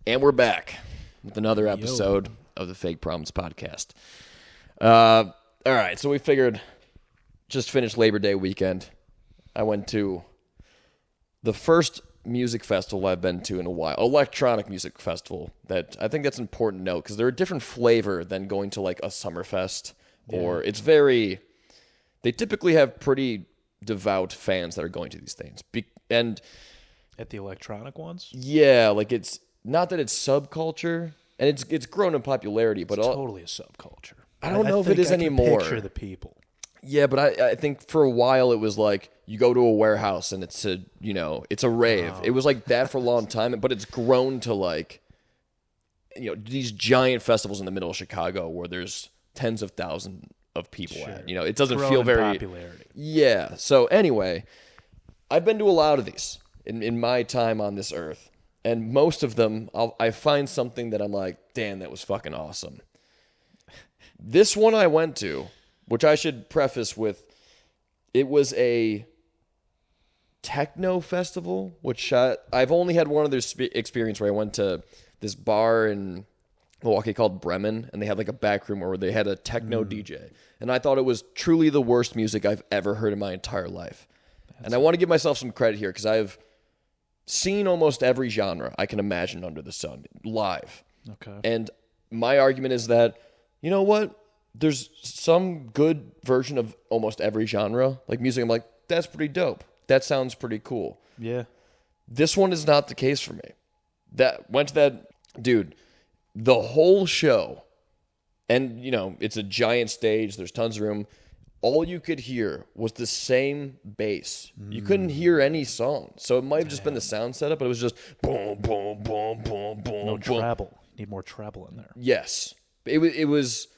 And we're back with another episode of the Fake Problems Podcast. All right, so we figured just finished Labor Day weekend. I went to the first music festival I've been to in a while, electronic music festival. That I think that's important to note because they're a different flavor than going to like a Summerfest or it's very. They typically have pretty devout fans that are going to these things, and at the electronic ones, yeah, like it's. Not that it's subculture, and it's grown in popularity, but it's totally a subculture. I don't know if it is anymore. Picture the people. Yeah, but I think for a while it was like you go to a warehouse and it's a rave. It was like that for a long time, but it's grown to like these giant festivals in the middle of Chicago where there's tens of thousands of people at. It doesn't feel very popularity. Yeah. So anyway, I've been to a lot of these in my time on this earth. And most of them, I find something that I'm like, damn, that was fucking awesome. This one I went to, which I should preface with, it was a techno festival, which I've only had one other experience where I went to this bar in Milwaukee called Bremen, and they had like a back room where they had a techno DJ. And I thought it was truly the worst music I've ever heard in my entire life. And I want to give myself some credit here because I've seen almost every genre I can imagine under the sun live. Okay. And my argument is that, you know what? There's some good version of almost every genre. Like music, I'm like, that's pretty dope. That sounds pretty cool. Yeah. This one is not the case for me. Dude, the whole show, and, it's a giant stage. There's tons of room. All you could hear was the same bass. You couldn't hear any song. So it might have just been the sound setup, but it was just boom, boom, boom, boom, boom. No treble. You need more treble in there. Yes. It was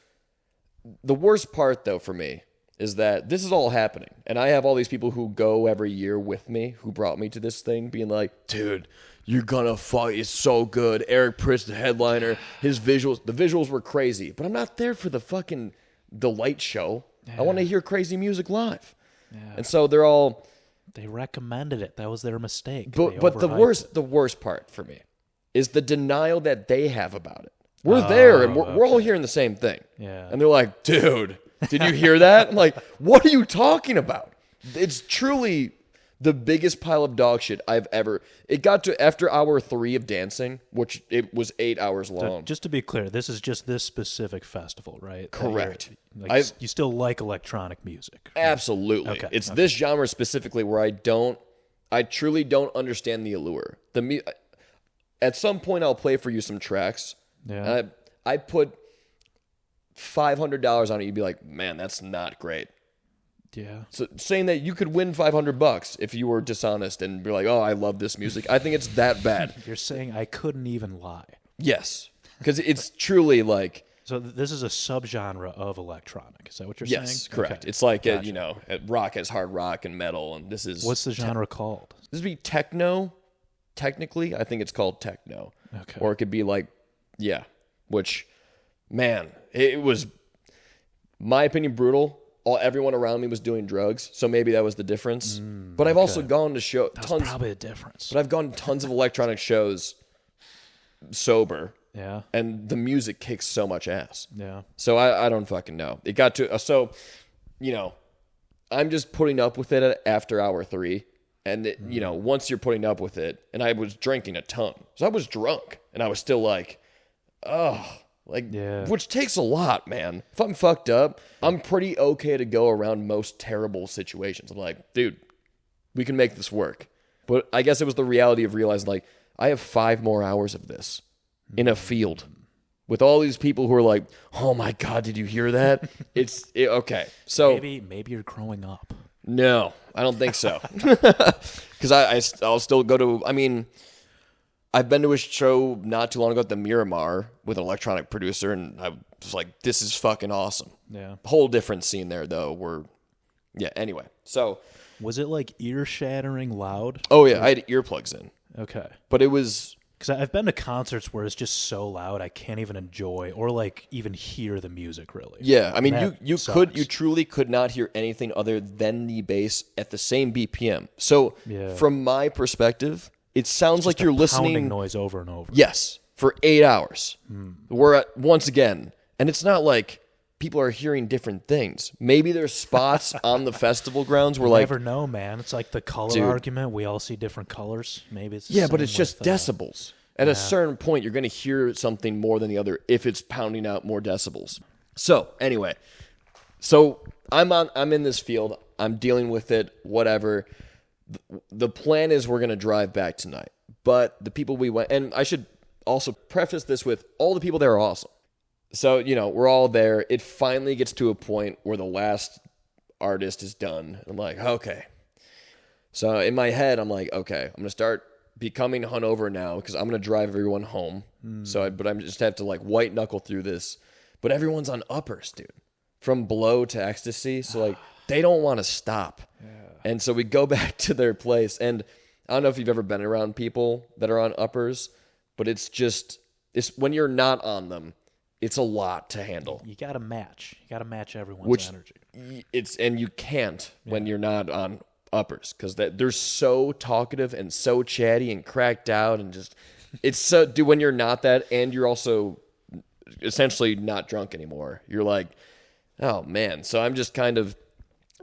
the worst part, though, for me, is that this is all happening. And I have all these people who go every year with me who brought me to this thing being like, dude, you're gonna fuck. It's so good. Eric Pritz, the headliner, the visuals were crazy. But I'm not there for the light show. Yeah. I want to hear crazy music live. Yeah. And so they recommended it. That was their mistake. But the worst part for me is the denial that they have about it. We're there and we're all hearing the same thing. Yeah. And they're like, dude, did you hear that? I'm like, what are you talking about? It's truly the biggest pile of dog shit I've ever. It got to after hour 3 of dancing, which it was 8 hours long. So just to be clear, this is just this specific festival, right? Correct. You still like electronic music? Right? Absolutely. Okay. It's this genre specifically where I truly don't understand the allure. At some point, I'll play for you some tracks. Yeah. I put $500 on it. You'd be like, man, that's not great. Yeah. So saying that you could win $500 if you were dishonest and be like, oh, I love this music. I think it's that bad. You're saying I couldn't even lie. Yes. Because it's truly like. So this is a subgenre of electronic. Is that what you're saying? Yes, correct. Okay. It's like, rock has hard rock and metal. And this is. What's the genre called? This would be techno. Technically, I think it's called techno. Okay. Or it could be like, which, man, it was, my opinion, brutal. Everyone around me was doing drugs, so maybe that was the difference. But I've also gone to shows. That's probably a difference. But I've gone to tons of electronic shows sober. Yeah. And the music kicks so much ass. Yeah. So I don't fucking know. It got to, I'm just putting up with it after hour 3. And, once you're putting up with it, and I was drinking a ton. So I was drunk, and I was still like, which takes a lot, man. If I'm fucked up, I'm pretty okay to go around most terrible situations. I'm like, dude, we can make this work. But I guess it was the reality of realizing, like, I have 5 more hours of this in a field with all these people who are like, oh my God, did you hear that? Okay. So maybe you're growing up. No, I don't think so. Because I'll still go to, I've been to a show not too long ago at the Miramar with an electronic producer, and I was like, this is fucking awesome. Yeah. Whole different scene there, though. Anyway. So. Was it like ear-shattering loud? Oh, yeah. I had earplugs in. Okay. But it was. Because I've been to concerts where it's just so loud I can't even enjoy or like even hear the music really. Yeah, you truly could not hear anything other than the bass at the same BPM. So from my perspective, it sounds like you're listening pounding noise over and over. Yes, for 8 hours. We're at, once again, and it's not like people are hearing different things. Maybe there's spots on the festival grounds where, You like, never know, man. It's like the color Dude. argument. We all see different colors. Maybe it's the yeah, but same it's just with, decibels. At a certain point, you're going to hear something more than the other if it's pounding out more decibels. So anyway, I'm in this field. I'm dealing with it. Whatever. The plan is we're going to drive back tonight. But the people we went, and I should also preface this with all the people there are awesome. So, we're all there. It finally gets to a point where the last artist is done. I'm like, okay. So in my head, I'm like, okay, I'm going to start becoming hungover now because I'm going to drive everyone home. But I'm just have to like white knuckle through this. But everyone's on uppers, dude. From blow to ecstasy. So like they don't want to stop. Yeah. And so we go back to their place. And I don't know if you've ever been around people that are on uppers, but it's when you're not on them, it's a lot to handle. You got to match. You got to match everyone's energy. And you can't when you're not on uppers because they're so talkative and so chatty and cracked out and just it's so dude when you're not that and you're also essentially not drunk anymore. You're like, oh man. So I'm just kind of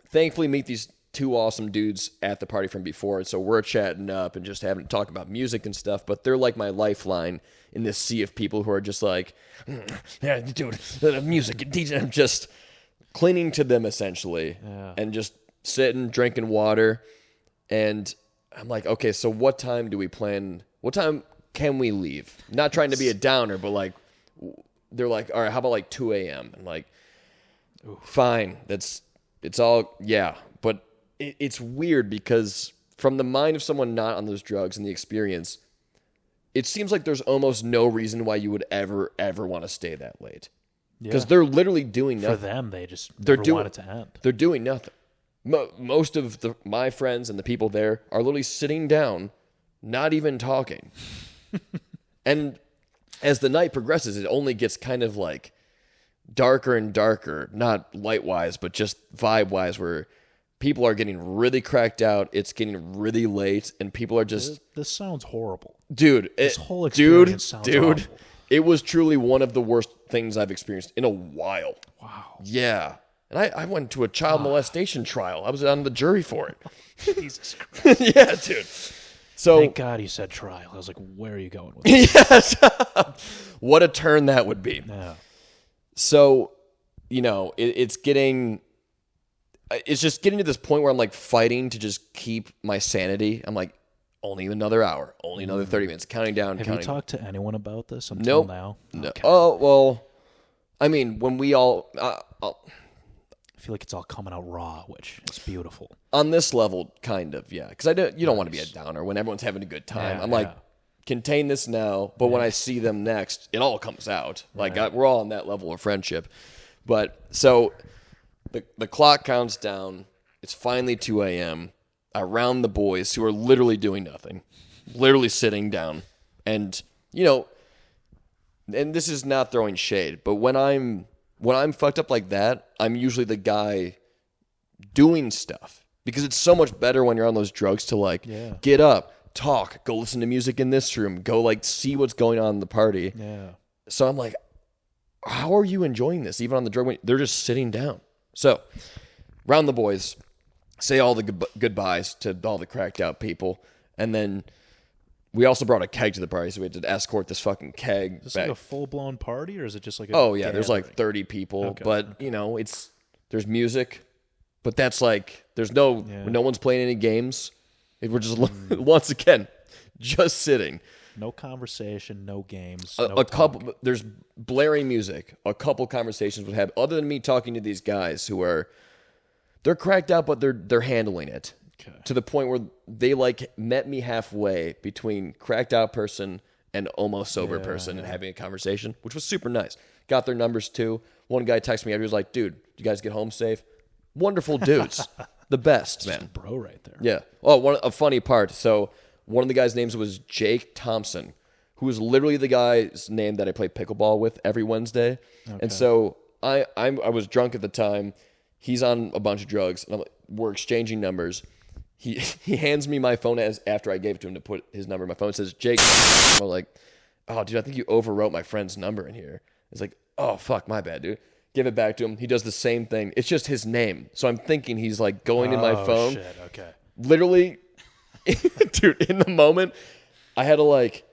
thankfully meet these two awesome dudes at the party from before. And so we're chatting up and just having to talk about music and stuff, but they're like my lifeline in this sea of people who are just like, yeah, dude, music and DJ. I'm just clinging to them essentially and just sitting, drinking water. And I'm like, okay, so what time do we plan? What time can we leave? Not trying to be a downer, but like, they're like, all right, how about like 2 a.m.? I'm like, fine. It's all, yeah. But it's weird because from the mind of someone not on those drugs and the experience, it seems like there's almost no reason why you would ever want to stay that late. Because they're literally doing nothing. For them, they just never want it to end. They're doing nothing. Most of my friends and the people there are literally sitting down, not even talking. And as the night progresses, it only gets kind of like darker and darker, not light-wise, but just vibe-wise, where people are getting really cracked out. It's getting really late, and people are just... This sounds horrible. Dude. This whole experience sounds awful. It was truly one of the worst things I've experienced in a while. Wow. Yeah. And I went to a child molestation trial. I was on the jury for it. Jesus Christ. Yeah, dude. So thank God you said trial. I was like, where are you going with this? Yes. What a turn that would be. Yeah. So, it's just getting to this point where I'm like fighting to just keep my sanity. I'm like, only another hour, only another 30 minutes, counting down. Have you talked to anyone about this until Nope. now? No. Okay. Oh, well, I mean, when we all... I feel like it's all coming out raw, which is beautiful. On this level, kind of, yeah. Because you don't want to be a downer when everyone's having a good time. I'm like, contain this now, but when I see them next, it all comes out. Like, we're all on that level of friendship. But, so, the clock counts down. It's finally 2 a.m. I round the boys who are literally doing nothing. Literally sitting down. And, and this is not throwing shade, but when I'm fucked up like that, I'm usually the guy doing stuff because it's so much better when you're on those drugs to like get up, talk, go listen to music in this room, go like see what's going on in the party. Yeah. So I'm like, how are you enjoying this? Even on the drug, when they're just sitting down. So round the boys, say all the goodbyes to all the cracked out people. And then we also brought a keg to the party, so we had to escort this fucking keg Is this back. like a full-blown party, or is it just like a Oh, yeah, there's gathering? like 30 people, Okay. but, there's music, but that's like, there's no one's playing any games. We're just, once again, just sitting. No conversation, no games, A couple, there's blaring music. A couple conversations would have, other than me talking to these guys who are, they're cracked out, but they're handling it. Okay. To the point where they like met me halfway between cracked out person and almost sober person and having a conversation, which was super nice. Got their numbers too. One guy texted me. He was like, dude, you guys get home safe? Wonderful dudes. The best, man. Bro right there. Yeah. Oh, a funny part. So one of the guys' names was Jake Thompson, who is literally the guy's name that I play pickleball with every Wednesday. Okay. And so I was drunk at the time. He's on a bunch of drugs. And we're exchanging numbers. He hands me my phone after I gave it to him to put his number in my phone. It says, Jake. I'm like, oh, dude, I think you overwrote my friend's number in here. It's like, oh, fuck, my bad, dude. Give it back to him. He does the same thing. It's just his name. So I'm thinking he's like going in my phone. Shit, okay. Literally, dude, in the moment, I had to like,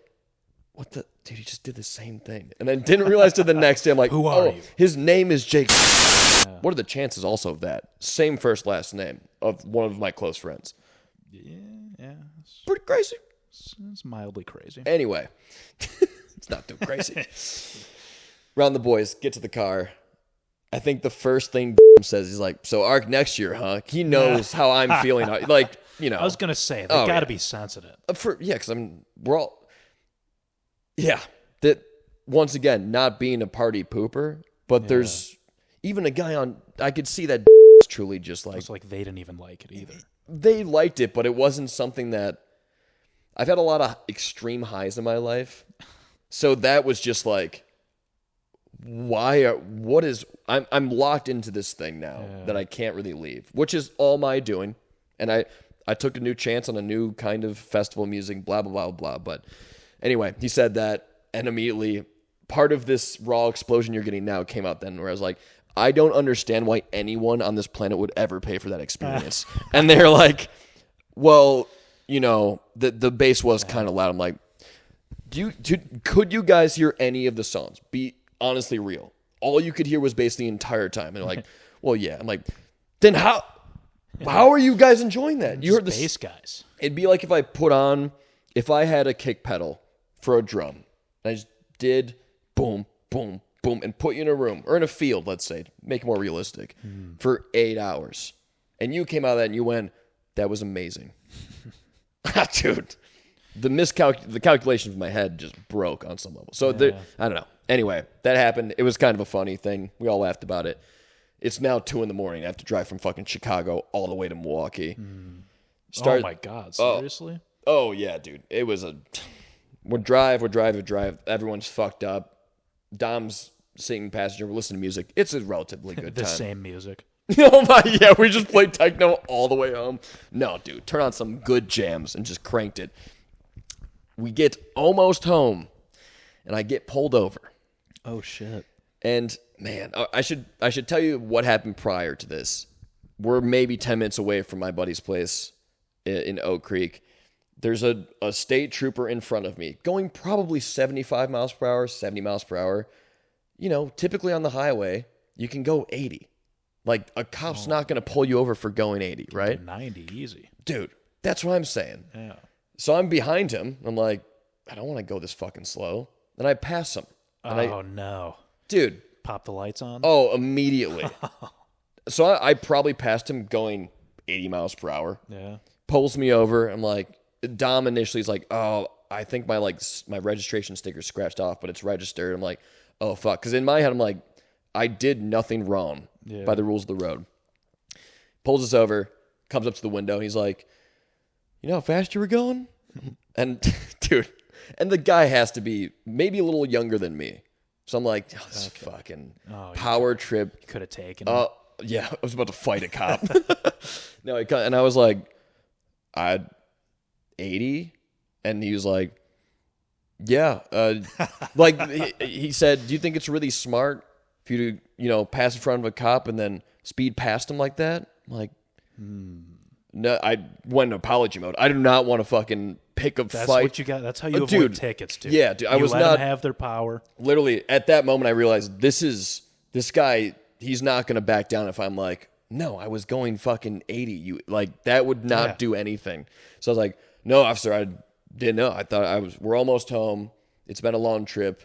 what the, dude, he just did the same thing. And then didn't realize till the next day, I'm like, Who are you? His name is Jake. What are the chances also of that? Same first, last name of one of my close friends. Yeah. Pretty crazy. It's mildly crazy. Anyway, it's not too crazy. Round the boys, get to the car. I think the first thing says, he's like, so ARC next year, huh? He knows how I'm feeling. Like, you know. I was going to say, they got to be sensitive. Because we're all, yeah. That, once again, not being a party pooper, but there's even a guy on, I could see that is truly just like. It's like they didn't even like it either. They liked it, but it wasn't something that, I've had a lot of extreme highs in my life. So that was just like, I'm locked into this thing now that I can't really leave, which is all my doing. And I took a new chance on a new kind of festival music, blah, blah, blah, blah. But anyway, he said that, and immediately part of this raw explosion you're getting now came out then, where I was like, I don't understand why anyone on this planet would ever pay for that experience. And they're like, well, you know, the bass was kind of loud. I'm like, could you guys hear any of the songs? Be honestly real. All you could hear was bass the entire time. And they're like, well, yeah. I'm like, then how are you guys enjoying that? You heard the bass guys. It'd be like if I had a kick pedal for a drum, and I just did boom, boom, boom, and put you in a room or in a field, let's say, make it more realistic, for 8 hours. And you came out of that and you went, that was amazing. Dude, the calculation of my head just broke on some level. So I don't know. Anyway, that happened. It was kind of a funny thing. We all laughed about it. It's now 2 a.m. I have to drive from fucking Chicago all the way to Milwaukee. Oh my God, seriously? Oh yeah, dude. It was we're drive. Everyone's fucked up. Dom's sitting passenger. We're listening to music. It's a relatively good The time. same music. Oh my, yeah, we just played techno all the way home. No, dude, turn on some good jams and just cranked it. We get almost home, and I get pulled over. Oh shit! And man, I should tell you what happened prior to this. We're maybe 10 minutes away from my buddy's place in Oak Creek. There's a state trooper in front of me going probably 75 miles per hour, 70 miles per hour. You know, typically on the highway, you can go 80. Like, a cop's not going to pull you over for going 80, right? 90, easy. Dude, that's what I'm saying. Yeah. So I'm behind him. I'm like, I don't want to go this fucking slow. And I pass him. And no. Dude. Pop the lights on? Oh, immediately. So I probably passed him going 80 miles per hour. Yeah. Pulls me over. I'm like, Dom initially is like, oh, I think my registration sticker's scratched off, but it's registered. I'm like, oh, fuck. Because in my head, I'm like, I did nothing wrong by the rules of the road. Pulls us over, comes up to the window. He's like, you know how fast you were going? And, dude, and the guy has to be maybe a little younger than me. So I'm like, oh, this fucking power trip. Could have taken him. Yeah, I was about to fight a cop. No, and I was like, 80? And he was like, yeah. Like, he said, do you think it's really smart for you to, you know, pass in front of a cop and then speed past him like that? I'm like, no, I went in apology mode. I do not want to fucking pick a fight. That's what you got. That's how you avoid tickets, dude. Yeah, dude. I was let not them have their power. Literally, at that moment, I realized this guy. He's not going to back down if I'm like, no, I was going fucking 80. You like that would not do anything. So I was like, no, officer, I didn't know. I thought we're almost home. It's been a long trip.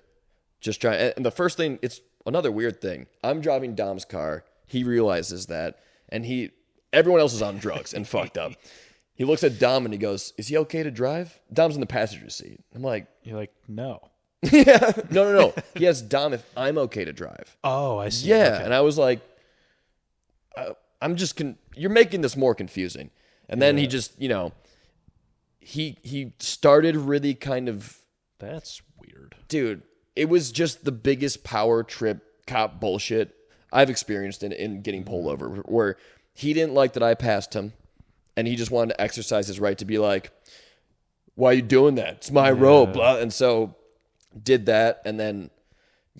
Just trying. And the first thing, it's another weird thing. I'm driving Dom's car. He realizes that, and everyone else is on drugs and fucked up. He looks at Dom and he goes, is he okay to drive? Dom's in the passenger seat. I'm like, you're like, no. Yeah. No. He asks Dom if I'm okay to drive. Oh, I see. Yeah. Okay. And I was like, I'm just, you're making this more confusing. And then he just, you know, he started really kind of. That's weird. Dude, it was just the biggest power trip cop bullshit I've experienced in getting pulled over, where he didn't like that I passed him, and he just wanted to exercise his right to be like, why are you doing that? It's my road, blah. And so Did that, and then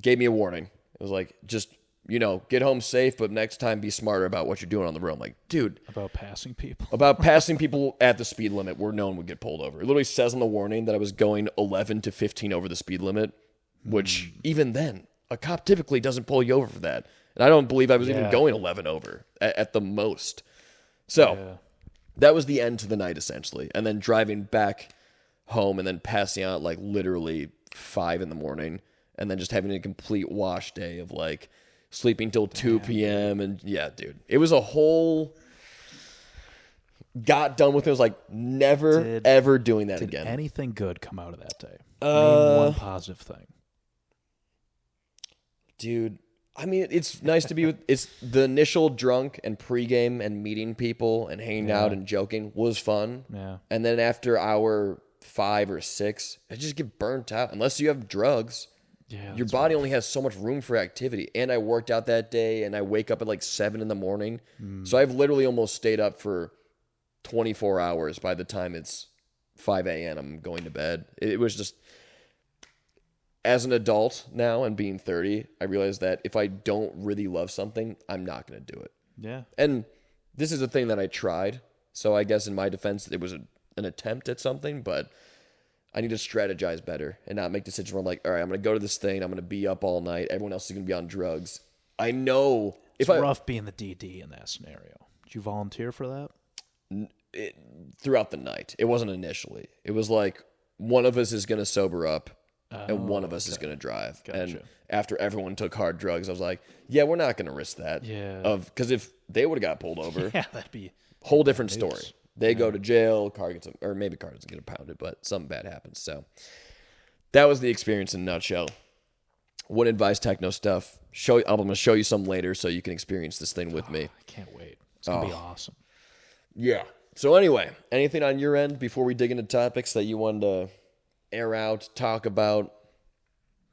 gave me a warning. It was like, just, get home safe, but next time be smarter about what you're doing on the road. I'm like, dude. About passing people. About passing people at the speed limit where no one would get pulled over. It literally says on the warning that I was going 11 to 15 over the speed limit, which even then, a cop typically doesn't pull you over for that. And I don't believe I was even going 11 over at the most. So that was the end to the night, essentially. And then driving back home and then passing out like literally 5 a.m. and then just having a complete wash day of like sleeping till 2 p.m. And yeah, dude, it was a whole... Got done with it. I was like, never, ever doing that again. Did anything good come out of that day? Name one positive thing. Dude, I mean, it's nice to be with... It's the initial drunk and pregame and meeting people and hanging out and joking was fun. Yeah. And then after hour 5 or 6, I just get burnt out. Unless you have drugs, your body only has so much room for activity. And I worked out that day, and I wake up at like 7 a.m. So I've literally almost stayed up for 24 hours by the time it's 5 a.m. I'm going to bed. It was just... As an adult now and being 30, I realize that if I don't really love something, I'm not going to do it. Yeah. And this is a thing that I tried. So I guess in my defense, it was an attempt at something, but I need to strategize better and not make decisions where I'm like, all right, I'm going to go to this thing. I'm going to be up all night. Everyone else is going to be on drugs. I know. It's rough being the DD in that scenario. Did you volunteer for that? Throughout the night. It wasn't initially. It was like one of us is going to sober up. And one of us is going to drive. Gotcha. And after everyone took hard drugs, I was like, yeah, we're not going to risk that. Yeah. Because if they would have got pulled over, that'd be whole different story. They go to jail, car gets, or maybe car doesn't get impounded, but something bad happens. So that was the experience in a nutshell. Wouldn't advise techno stuff. I'm going to show you some later so you can experience this thing with me. I can't wait. It's going to be awesome. Yeah. So anyway, anything on your end before we dig into topics that you wanted to air out, talk about?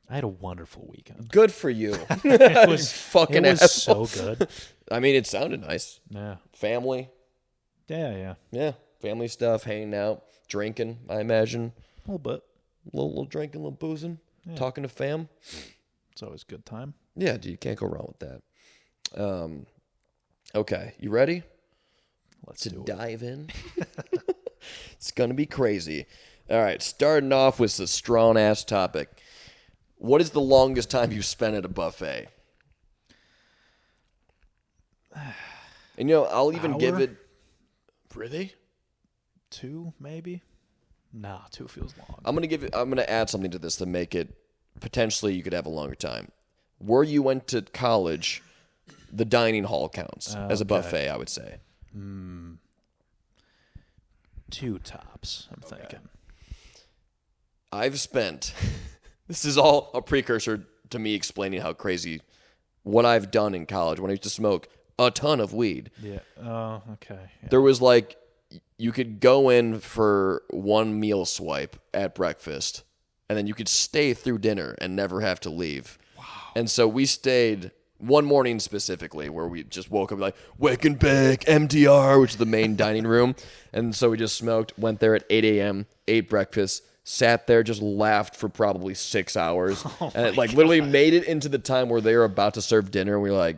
I had a wonderful weekend. Good for you. It was fucking it was asshole. so good. I mean, it sounded nice. Yeah. Family. Yeah. Yeah. Family stuff, hanging out, drinking, I imagine. A little bit. Little drinking, little boozing, talking to fam. It's always a good time. Yeah, dude, you can't go wrong with that. Okay, you ready? Let's dive in. It's going to be crazy. All right, starting off with a strong-ass topic. What is the longest time you've spent at a buffet? And, I'll even give it... Really? 2, maybe? Nah, 2 feels long. I'm gonna add something to this to make it... Potentially, you could have a longer time. Where you went to college, the dining hall counts as a buffet, I would say. 2 tops, I'm thinking. I've spent... This is all a precursor to me explaining how crazy what I've done in college when I used to smoke a ton of weed. Yeah. Oh, okay. Yeah. There was you could go in for one meal swipe at breakfast, and then you could stay through dinner and never have to leave. Wow. And so we stayed one morning specifically where we just woke up like, wake and bake, MDR, which is the main dining room. And so we just smoked, went there at 8 a.m., ate breakfast, sat there, just laughed for probably 6 hours. And it literally made it into the time where they were about to serve dinner. And we were like,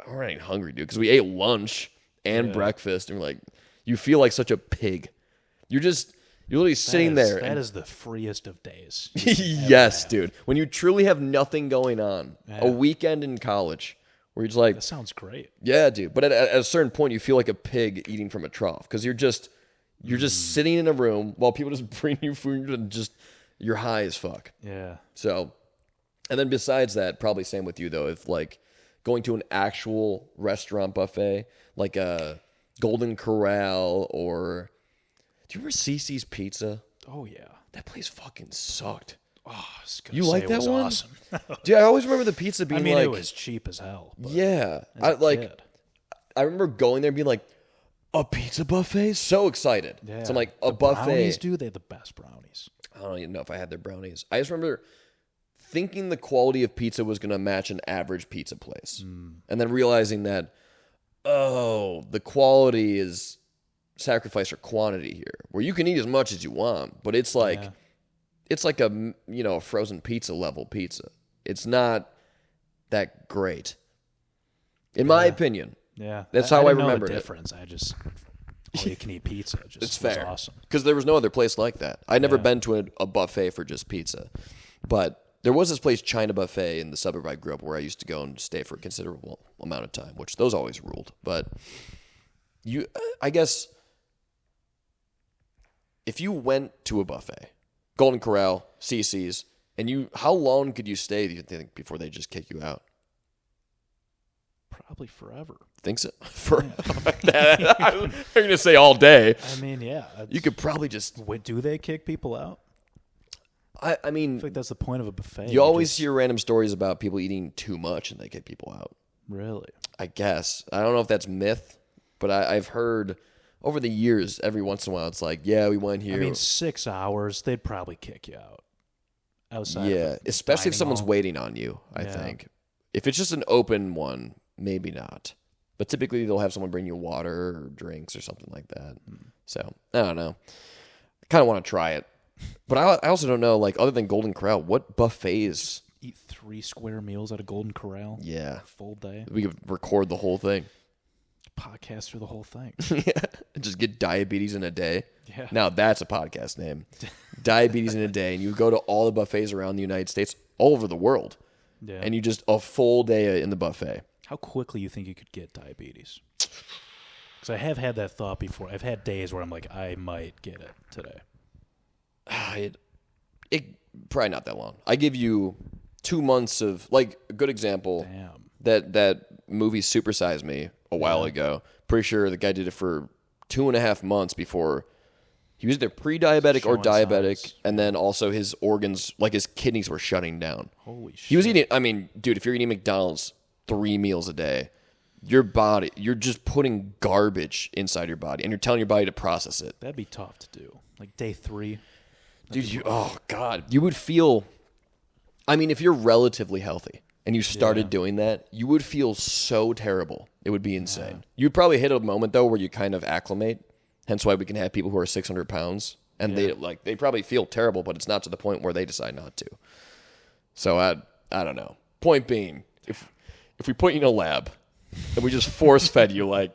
we're not even hungry, dude. Because we ate lunch and breakfast. And we're like, you feel like such a pig. You're literally sitting there. That is the freest of days. Yes, dude. When you truly have nothing going on. Yeah. A weekend in college where you're just like... That sounds great. Yeah, dude. But at a certain point, you feel like a pig eating from a trough. Because you're just sitting in a room while people just bring you food and you're high as fuck. Yeah. So, and then besides that, probably same with you though, if going to an actual restaurant buffet, like a Golden Corral or, do you remember CC's Pizza? Oh yeah. That place fucking sucked. Oh, you like that one? Awesome. Dude, I always remember the pizza being it was cheap as hell. Yeah. I remember going there and being like, a pizza buffet? So excited. Yeah. So I'm like, a buffet. Brownies, dude, they have the best brownies. I don't even know if I had their brownies. I just remember thinking the quality of pizza was going to match an average pizza place. And then realizing that, the quality is sacrifice for quantity here. Where you can eat as much as you want, but it's it's like a frozen pizza level pizza. It's not that great, in my opinion. Yeah, That's how I didn't know remembered the it. difference. I just all you can eat pizza. Just It's was fair. awesome. Because there was no other place like that. I'd never been to a buffet for just pizza. But there was this place, China Buffet, in the suburb I grew up where I used to go and stay for a considerable amount of time, which those always ruled. But I guess if you went to a buffet, Golden Corral, CC's, and how long could you stay, do you think, before they just kick you out? Probably forever. Think so? I'm going to say all day. I mean, yeah. You could probably just... Wait, do they kick people out? I mean... I think that's the point of a buffet. You always hear random stories about people eating too much and they kick people out. Really? I guess. I don't know if that's myth, but I've heard over the years, every once in a while, it's like, yeah, we went here. I mean, 6 hours, they'd probably kick you out. Outside of especially if someone's hall. waiting on you, I think. If it's just an open one, maybe not. But typically they'll have someone bring you water or drinks or something like that. So, I don't know. I kind of want to try it. But I also don't know, like, other than Golden Corral, what buffets... Eat 3 square meals at a Golden Corral? Yeah. Full day? We could record the whole thing. Podcast through the whole thing. Yeah. Just get diabetes in a day. Yeah. Now that's a podcast name. Diabetes in a day. And you go to all the buffets around the United States, all over the world. Yeah. And you just a full day in the buffet. How quickly you think you could get diabetes? Because I have had that thought before. I've had days where I'm like, I might get it today. It probably not that long. I give you 2 months of, like, a good example. Damn. That movie Super Size Me a while ago. Pretty sure the guy did it for 2.5 months before he was either pre-diabetic or Showing diabetic, signs. and then also his organs, like his kidneys, were shutting down. Holy shit. He was eating. I mean, dude, if you're eating McDonald's 3 meals a day, your body, you're just putting garbage inside your body, and you're telling your body to process it. That'd be tough to do. Like day 3. Dude, oh God, you would feel. I mean, if you're relatively healthy and you started doing that, you would feel so terrible. It would be insane. You'd probably hit a moment though where you kind of acclimate. Hence why we can have people who are 600 pounds and they probably feel terrible, but it's not to the point where they decide not to. So I don't know. Point being, if we put you in a lab and we just force fed you like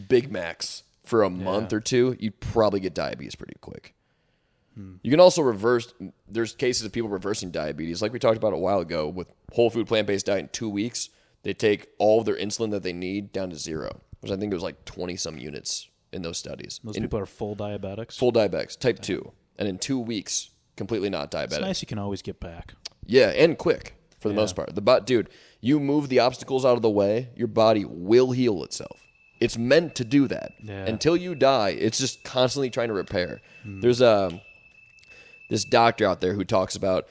Big Macs for a month or two, you'd probably get diabetes pretty quick. You can also reverse. There's cases of people reversing diabetes, like we talked about a while ago, with whole food plant-based diet. In 2 weeks, they take all of their insulin that they need down to 0, which I think it was like 20 some units in those studies. Those people are full diabetics? Full diabetics, type 2, and in 2 weeks, completely not diabetic. It's nice you can always get back. Yeah, and quick for the most part. Dude, you move the obstacles out of the way, your body will heal itself. It's meant to do that. Yeah. Until you die, it's just constantly trying to repair. There's this doctor out there who talks about,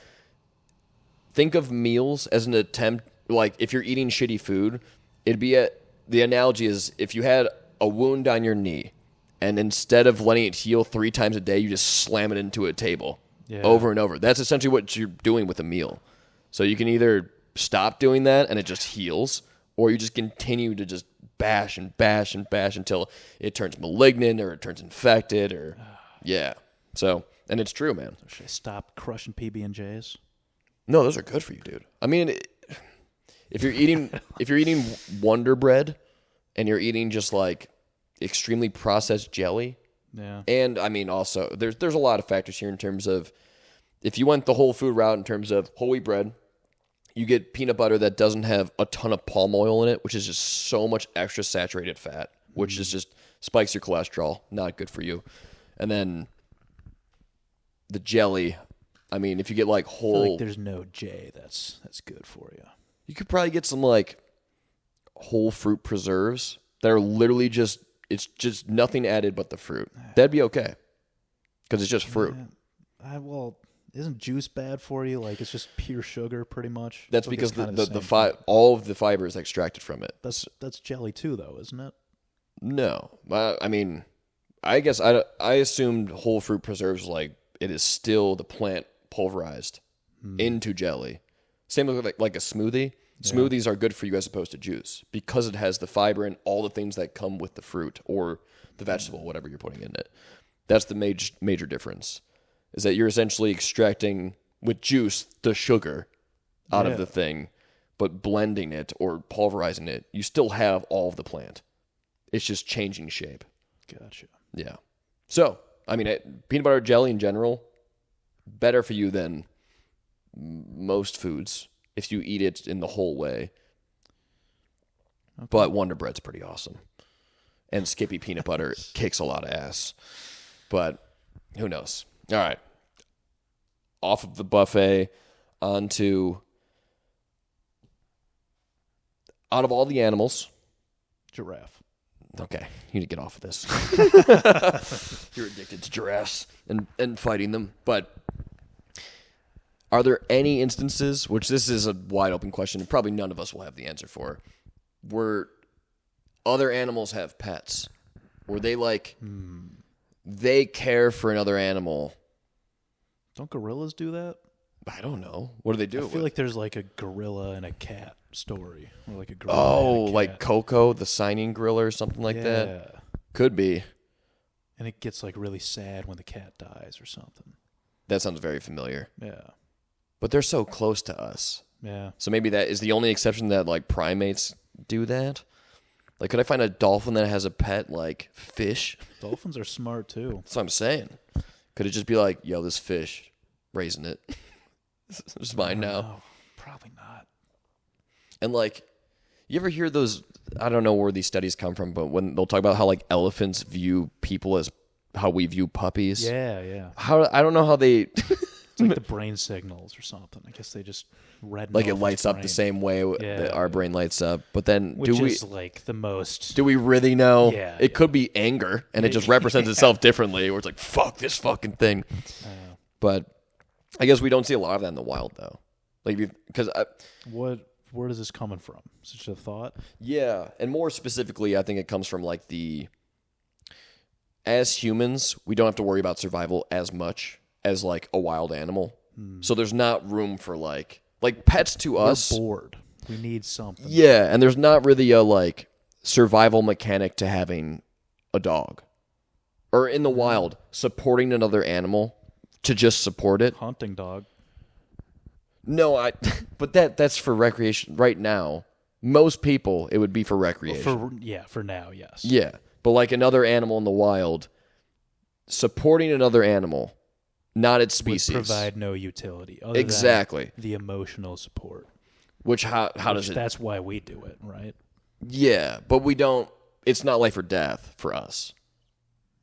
think of meals as an attempt, like if you're eating shitty food, the analogy is if you had a wound on your knee and instead of letting it heal 3 times a day, you just slam it into a table over and over. That's essentially what you're doing with a meal. So you can either stop doing that and it just heals, or you just continue to just bash and bash and bash until it turns malignant or it turns infected or So, and it's true, man. Should I stop crushing PB&Js? No, those are good for you, dude. I mean, if you're eating Wonder Bread and you're eating just like extremely processed jelly, and I mean also there's a lot of factors here in terms of if you went the whole food route in terms of whole wheat bread, you get peanut butter that doesn't have a ton of palm oil in it, which is just so much extra saturated fat, which is just spikes your cholesterol, not good for you. And then the jelly, I mean, if you get like whole... I feel like there's no J that's good for you. You could probably get some like whole fruit preserves that are literally just, it's just nothing added but the fruit. That'd be okay. Because it's just fruit. Well, isn't juice bad for you? Like it's just pure sugar pretty much? That's like because all of the fiber is extracted from it. That's jelly too though, isn't it? No. I mean, I guess I assumed whole fruit preserves like it is still the plant pulverized into jelly. Same with like a smoothie. Smoothies are good for you as opposed to juice because it has the fiber and all the things that come with the fruit or the vegetable, whatever you're putting in it. That's the major difference. is that you're essentially extracting with juice the sugar out of the thing, but blending it or pulverizing it, you still have all of the plant. It's just changing shape. Gotcha. Yeah. So, I mean, peanut butter jelly in general, better for you than most foods if you eat it in the whole way. Okay. But Wonder Bread's pretty awesome. And Skippy peanut butter kicks a lot of ass. But who knows? All right. Off of the buffet onto, out of all the animals, giraffe. Okay, you need to get off of this. You're addicted to giraffes and fighting them. But are there any instances, which this is a wide open question, and probably none of us will have the answer for, where other animals have pets? Where they they care for another animal. Don't gorillas do that? I don't know. What do they do? I feel like there's like a gorilla and a cat story. Or like a gorilla and a cat. Like Coco, the signing gorilla or something like that? Could be. And it gets like really sad when the cat dies or something. That sounds very familiar. Yeah. But they're so close to us. Yeah. So maybe that is the only exception that like primates do that? Like, could I find a dolphin that has a pet like fish? Dolphins are smart too. That's what I'm saying. Could it just be like, yo, this fish, raising it. It's mine now. No, probably not. And like, you ever hear those, I don't know where these studies come from, but when they'll talk about how like elephants view people as how we view puppies. Yeah. I don't know how they... It's like the brain signals or something. I guess they just read like it lights up the same way that our brain lights up. But then which is like the most... Do we really know? Yeah. It could be anger, and it just represents itself differently, where it's like, fuck this fucking thing. But I guess we don't see a lot of that in the wild, though. Like, because... Where is this coming from? Is it just a thought? Yeah, and more specifically, I think it comes from like as humans, we don't have to worry about survival as much as like a wild animal. So there's not room for like pets to us. We're bored. We need something. Yeah, and there's not really a like survival mechanic to having a dog. Or in the wild, supporting another animal to just support it. Hunting dog. No, but that's for recreation right now. Most people, it would be for recreation. For now, yes. Yeah, but like another animal in the wild, supporting another animal, not its species, would provide no utility. Other exactly. Than the emotional support. How does it? That's why we do it, right? Yeah, but we don't. It's not life or death for us.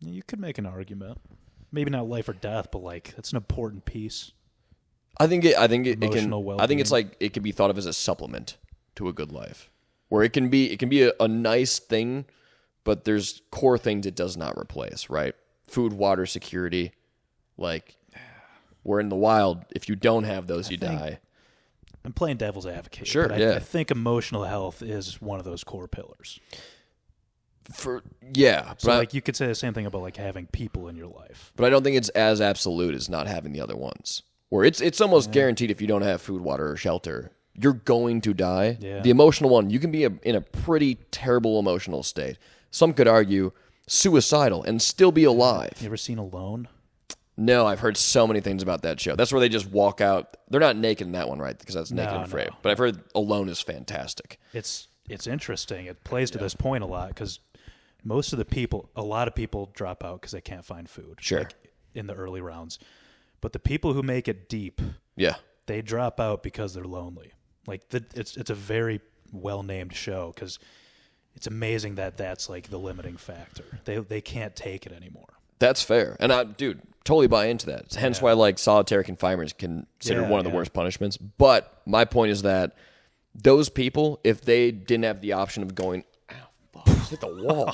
You could make an argument. Maybe not life or death, but like that's an important piece. I think it can. Well-being. I think it's like it can be thought of as a supplement to a good life, where it can be a nice thing, but there's core things it does not replace. Right? Food, water, security. Like, we're in the wild. If you don't have those, you die. I'm playing devil's advocate. Sure. But I think emotional health is one of those core pillars. So like you could say the same thing about like having people in your life. But I don't think it's as absolute as not having the other ones. Where it's almost guaranteed if you don't have food, water, or shelter, you're going to die. Yeah. The emotional one, you can be in a pretty terrible emotional state. Some could argue suicidal and still be alive. You ever seen Alone? No, I've heard so many things about that show. That's where they just walk out. They're not naked in that one, right? Because that's naked and afraid. No. But I've heard Alone is fantastic. It's interesting. It plays to this point a lot because a lot of people drop out because they can't find food. Sure. Like in the early rounds. But the people who make it deep, they drop out because they're lonely. Like it's a very well-named show because it's amazing that that's like the limiting factor. They can't take it anymore. That's fair. And I, totally buy into that. Hence why like solitary confinement is considered one of the worst punishments. But my point is that those people, if they didn't have the option of going, hit the wall.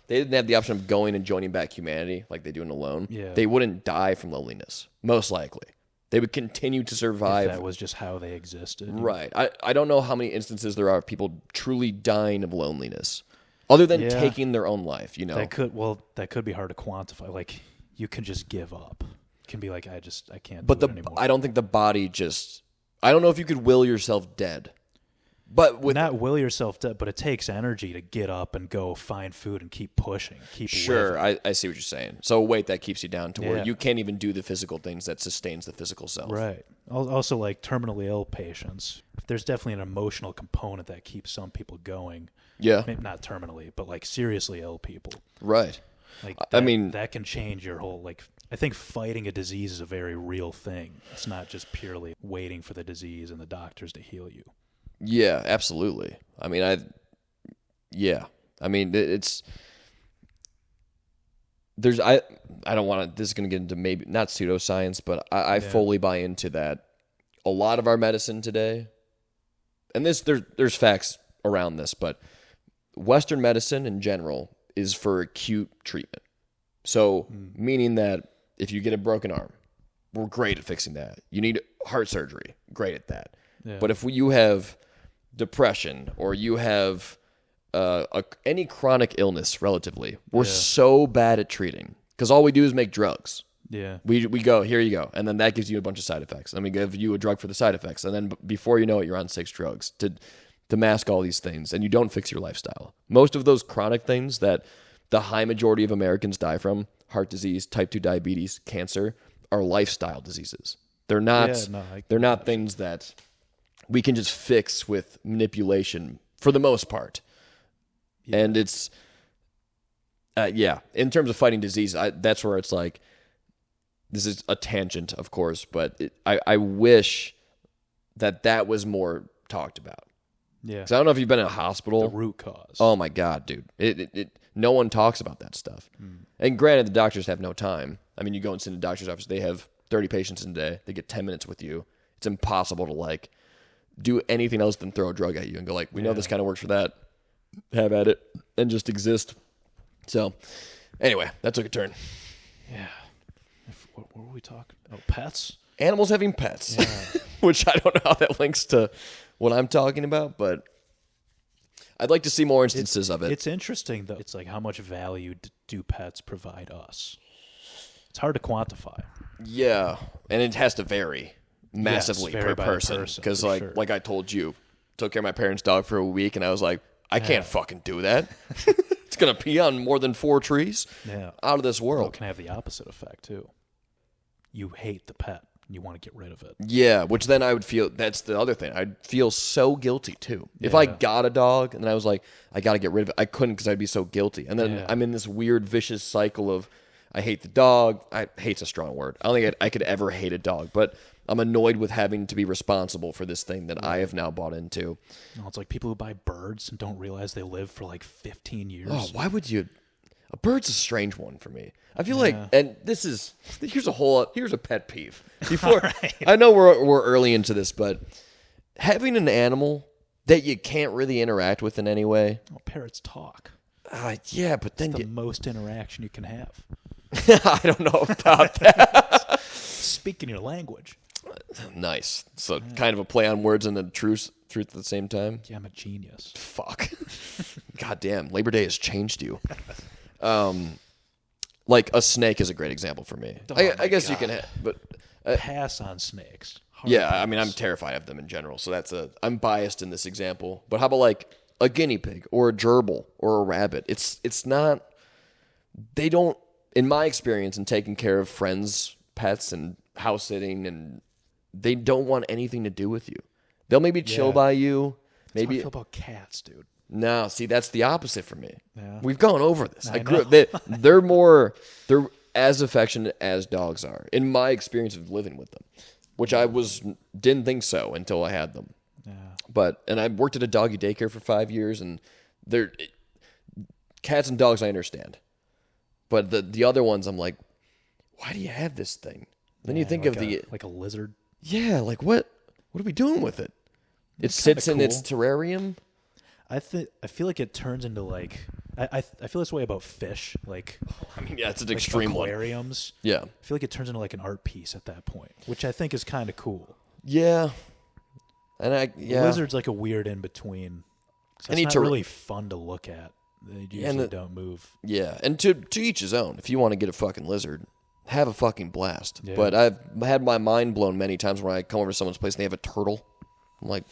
They didn't have the option of going and joining back humanity like they do in Alone. Yeah. They wouldn't die from loneliness, most likely. They would continue to survive. If that was just how they existed. Right. I don't know how many instances there are of people truly dying of loneliness, other than taking their own life. You know, that could be hard to quantify. Like you can just give up. It can be like I can't. But do it anymore. I don't think the body just. I don't know if you could will yourself dead. But with not will yourself to, but it takes energy to get up and go find food and keep pushing, keep sure, living. I see what you're saying. So a weight that keeps you down to where you can't even do the physical things that sustains the physical self. Right. Also, like terminally ill patients, there's definitely an emotional component that keeps some people going. Yeah. Maybe not terminally, but like seriously ill people. Right. Like I mean, that can change your whole, like, I think fighting a disease is a very real thing. It's not just purely waiting for the disease and the doctors to heal you. Yeah, absolutely. I mean, I don't want to, this is going to get into maybe not pseudoscience, but I fully buy into that. A lot of our medicine today, and there's facts around this, but Western medicine in general is for acute treatment. So, meaning that if you get a broken arm, we're great at fixing that. You need heart surgery, great at that. Yeah. But if you have depression or you have any chronic illness, relatively, we're so bad at treating because all we do is make drugs. Yeah, we go, here you go, and then that gives you a bunch of side effects. Then we give you a drug for the side effects, and then before you know it, you're on 6 drugs to mask all these things, and you don't fix your lifestyle. Most of those chronic things that the high majority of Americans die from, heart disease, type 2 diabetes, cancer, are lifestyle diseases. They're not they're not things that we can just fix with manipulation for the most part. Yeah. And it's in terms of fighting disease, that's where it's like, this is a tangent, of course, but I wish that was more talked about. Yeah. Because I don't know if you've been in a hospital. The root cause. Oh my God, dude. No one talks about that stuff. And granted, the doctors have no time. I mean, you go and sit in a doctor's office, they have 30 patients in a day. They get 10 minutes with you. It's impossible to like do anything else than throw a drug at you and go like, we know this kind of works for that. Have at it and just exist. So anyway, that took a turn. Yeah. What were we talking about? Oh, pets? Animals having pets. Yeah. Which I don't know how that links to what I'm talking about, but I'd like to see more instances of it. It's interesting, though. It's like, how much value do pets provide us? It's hard to quantify. Yeah, and it has to vary massively per person. Because like I told you, took care of my parents' dog for a week, and I was like, I can't fucking do that. It's going to pee on more than 4 trees. Yeah. Out of this world. Well, it can have the opposite effect, too. You hate the pet. You want to get rid of it. Yeah, which then I would feel, that's the other thing. I'd feel so guilty, too. If I got a dog and I was like, I got to get rid of it, I couldn't because I'd be so guilty. And then I'm in this weird, vicious cycle of, I hate the dog. Hate's a strong word. I don't think I could ever hate a dog, but I'm annoyed with having to be responsible for this thing that I have now bought into. No, it's like people who buy birds and don't realize they live for like 15 years. Oh, why would you? A bird's a strange one for me. I feel like, and here's a pet peeve. Before right. I know we're early into this, but having an animal that you can't really interact with in any way. Oh, parrots talk. Yeah, but then it's the most interaction you can have. I don't know about that. Speaking your language. Nice. So kind of a play on words and a truth at the same time. Yeah, I'm a genius. Fuck. God damn. Labor Day has changed you. Like a snake is a great example for me. I guess you can but pass on snakes. I mean, I'm terrified of them in general. So I'm biased in this example. But how about like a guinea pig or a gerbil or a rabbit? It's not, they don't, in my experience in taking care of friends' pets and house sitting, and they don't want anything to do with you. They'll maybe chill by you. That's how I feel about cats, dude. No, see, that's the opposite for me. Yeah. We've gone over this. They're as affectionate as dogs are, in my experience of living with them, which I didn't think so until I had them. Yeah. And I worked at a doggy daycare for 5 years, and cats and dogs I understand. But the other ones, I'm like, why do you have this thing? Then you think of like a lizard. Yeah, like what are we doing with it? It sits in its terrarium. I feel like it turns into like I feel this way about fish. Like, I mean, yeah, it's an extreme aquariums. One. Yeah, I feel like it turns into like an art piece at that point, which I think is kind of cool. Yeah, and lizard's like a weird in between. It's not really fun to look at. They usually don't move. Yeah, and to each his own. If you want to get a fucking lizard, have a fucking blast. Yeah. But I've had my mind blown many times when I come over to someone's place and they have a turtle. I'm like,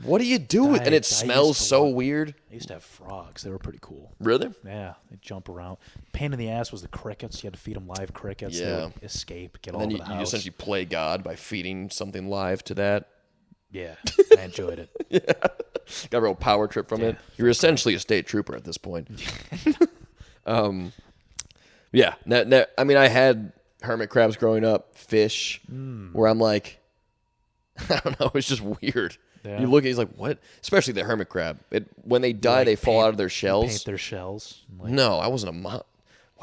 what are you doing? And it smells so weird. I used to have frogs. They were pretty cool. Really? Yeah, they jump around. Pain in the ass was the crickets. You had to feed them live crickets. They would escape, get all over the house. You essentially play God by feeding something live to that. Yeah, I enjoyed it. Yeah. Got a real power trip from it. You're essentially a state trooper at this point. Yeah. I mean, I had hermit crabs growing up, fish, where I'm like, I don't know, it's just weird. Yeah. You look at it, he's like, what? Especially the hermit crab. When they die, they fall out of their shells. Paint their shells. No, I wasn't Why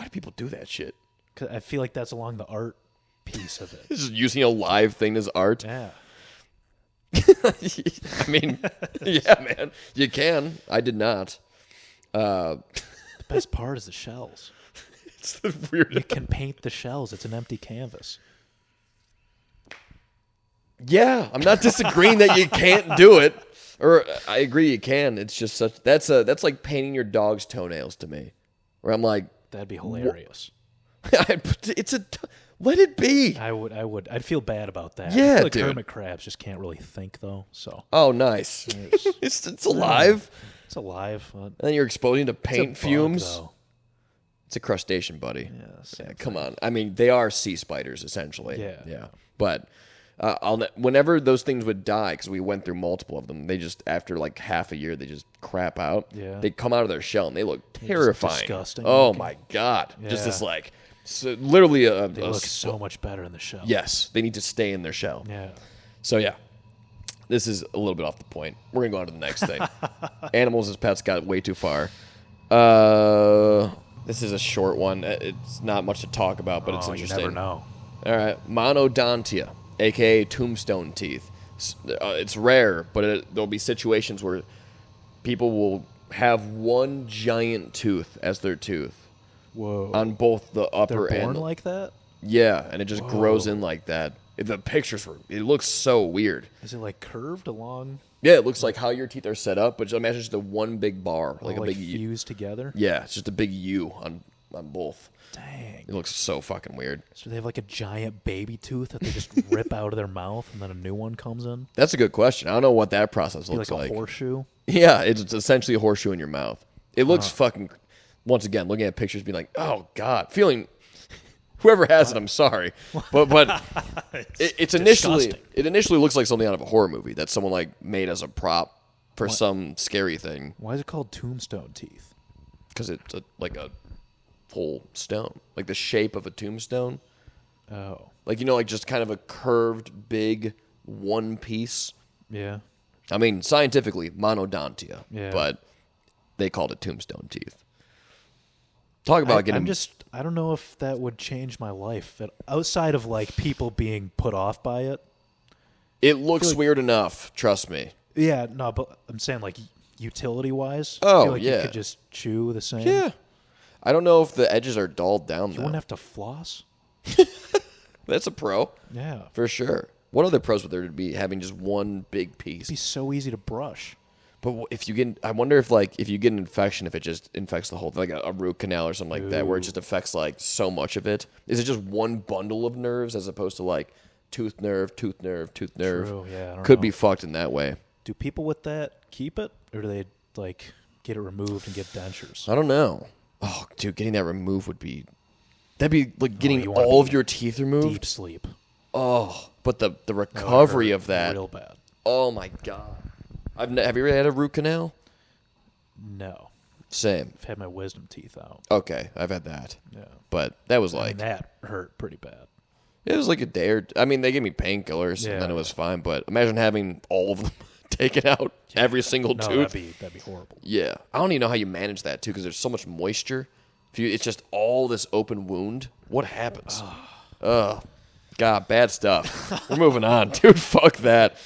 do people do that shit? 'Cause I feel like that's along the art piece of it. Just using a live thing as art. Yeah. I mean, yeah, man, you can. I did not. The best part is the shells. It's the weird. You can paint the shells. It's an empty canvas. Yeah, I'm not disagreeing that you can't do it, or I agree you can. It's just that's like painting your dog's toenails to me, where I'm like, that'd be hilarious. Let it be. I would. I'd feel bad about that. Yeah, I feel like dude. hermit crabs just can't really think though. So. Oh, nice. It's alive. It's alive. And then you're exposing to paint fumes. Bug, it's a crustacean, buddy. Yes. Yeah, come on. I mean, they are sea spiders essentially. Yeah. But whenever those things would die, because we went through multiple of them, they just after like half a year they just crap out. Yeah. They come out of their shell and they look terrifying. Disgusting. Oh my god. Yeah. Just this like. So literally they look so much better in the shell. Yes, they need to stay in their shell. Yeah. So yeah, this is a little bit off the point. We're gonna go on to the next thing. Animals as pets got way too far. This is a short one. It's not much to talk about, but it's interesting. You never know. All right, monodontia, aka tombstone teeth. It's rare, but there'll be situations where people will have one giant tooth as their tooth. Whoa. On both the upper They're born and like that? Yeah, and it just grows in like that. The pictures it looks so weird. Is it like curved along? Yeah, it looks like how your teeth are set up, but just imagine just a one big bar, like a big fused together. Yeah, it's just a big U on both. Dang. It looks so fucking weird. So they have like a giant baby tooth that they just rip out of their mouth, and then a new one comes in. That's a good question. I don't know what that process looks like. A horseshoe. Yeah, it's essentially a horseshoe in your mouth. It looks fucking. Once again, looking at pictures, being like, "Oh God," feeling. Whoever has it, I'm sorry, but it initially looks like something out of a horror movie that someone like made as a prop for some scary thing. Why is it called tombstone teeth? Because it's like a full stone, like the shape of a tombstone. Oh, like like just kind of a curved, big one piece. Yeah. I mean, scientifically, monodontia. Yeah. But they called it tombstone teeth. Talk about getting. I don't know if that would change my life. Outside of like people being put off by it. It looks weird enough, trust me. Yeah, no, but I'm saying like utility wise. Oh, I feel like yeah. You could just chew the same. Yeah. I don't know if the edges are dulled down You wouldn't have to floss. That's a pro. Yeah. For sure. What other pros would there be having just one big piece? It'd be so easy to brush. But if you get, I wonder if you get an infection, if it just infects the whole thing, like a root canal or something like that, where it just affects like so much of it. Is it just one bundle of nerves as opposed to like tooth nerve, tooth nerve, tooth nerve? True, yeah. I don't Could know. be fucked in that way. Do people with that keep it, or do they like get it removed and get dentures? I don't know. Oh, dude, getting that removed that'd be like getting all of your teeth removed. Deep sleep. Oh, but the recovery of that. Real bad. Oh my God. Have you ever had a root canal? No. Same. I've had my wisdom teeth out. Okay, I've had that. Yeah. But that was like... that hurt pretty bad. It was like a day or... I mean, they gave me painkillers, and then it was fine. But imagine having all of them taken out, every single tooth. That'd be horrible. Yeah. I don't even know how you manage that, too, because there's so much moisture. It's just all this open wound. What happens? Ugh. God, bad stuff. We're moving on. Dude, fuck that.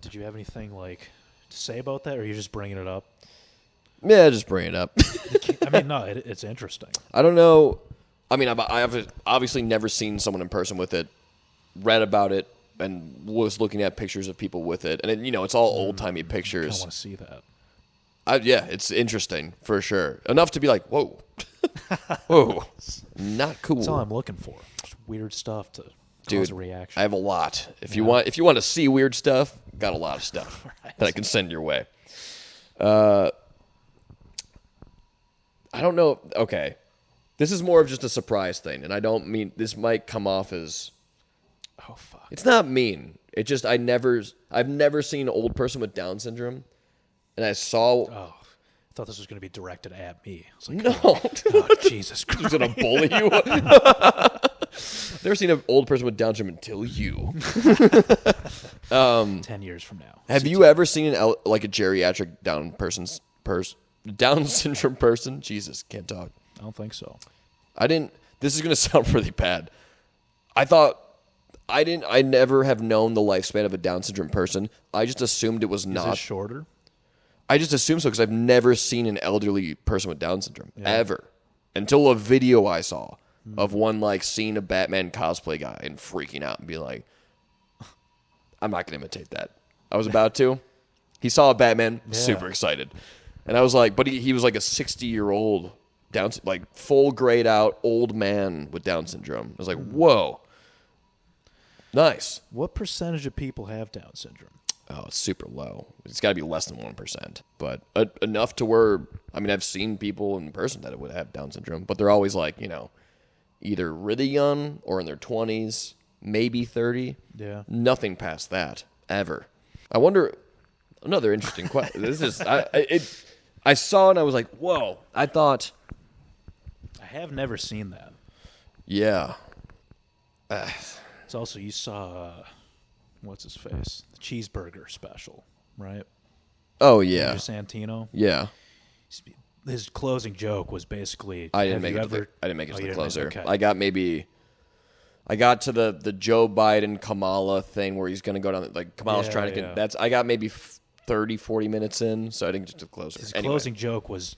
Did you have anything like to say about that, or are you just bringing it up? Yeah, just bring it up. I mean, no, it's interesting. I don't know. I mean, I've obviously never seen someone in person with it, read about it, and was looking at pictures of people with it. And, it's all old-timey pictures. I want to see that. Yeah, it's interesting, for sure. Enough to be like, whoa. Whoa. Not cool. That's all I'm looking for. Just weird stuff to Dude, a reaction. I have a lot. If you want to see weird stuff, got a lot of stuff that I can send your way. I don't know. Okay. This is more of just a surprise thing, and I don't mean this might come off as fuck. It's not mean. It just I've never seen an old person with Down syndrome, and I saw. Oh, I thought this was going to be directed at me. I was like, no, oh, Jesus Christ, he's going to bully you. Never seen an old person with Down syndrome until you. 10 years from now. Have you ever seen a geriatric Down syndrome person? Jesus, can't talk. I don't think so. This is going to sound really bad. I never have known the lifespan of a Down syndrome person. I just assumed it was not. Is it shorter? I just assumed so because I've never seen an elderly person with Down syndrome, ever. Until a video I saw of one seeing a Batman cosplay guy and freaking out and be like, I'm not going to imitate that. I was about to. He saw a Batman, super excited. And I was like, but he was like a 60-year-old full grayed out old man with Down syndrome. I was like, whoa. Nice. What percentage of people have Down syndrome? Oh, it's super low. It's got to be less than 1%. But enough to where, I've seen people in person that would have Down syndrome, but they're always either really young or in their 20s, maybe 30. Yeah. Nothing past that, ever. I wonder, another interesting question. I saw it and I was like, whoa. I have never seen that. Yeah. It's also, you saw, what's his face? The cheeseburger special, right? Oh, yeah. Andrew Santino. Yeah. His closing joke was basically, I didn't make it to the closer. Okay. I got to the Joe Biden Kamala thing where he's going to go down, Kamala's trying to get, I got maybe 30, 40 minutes in, so I didn't get to the closer. His closing joke was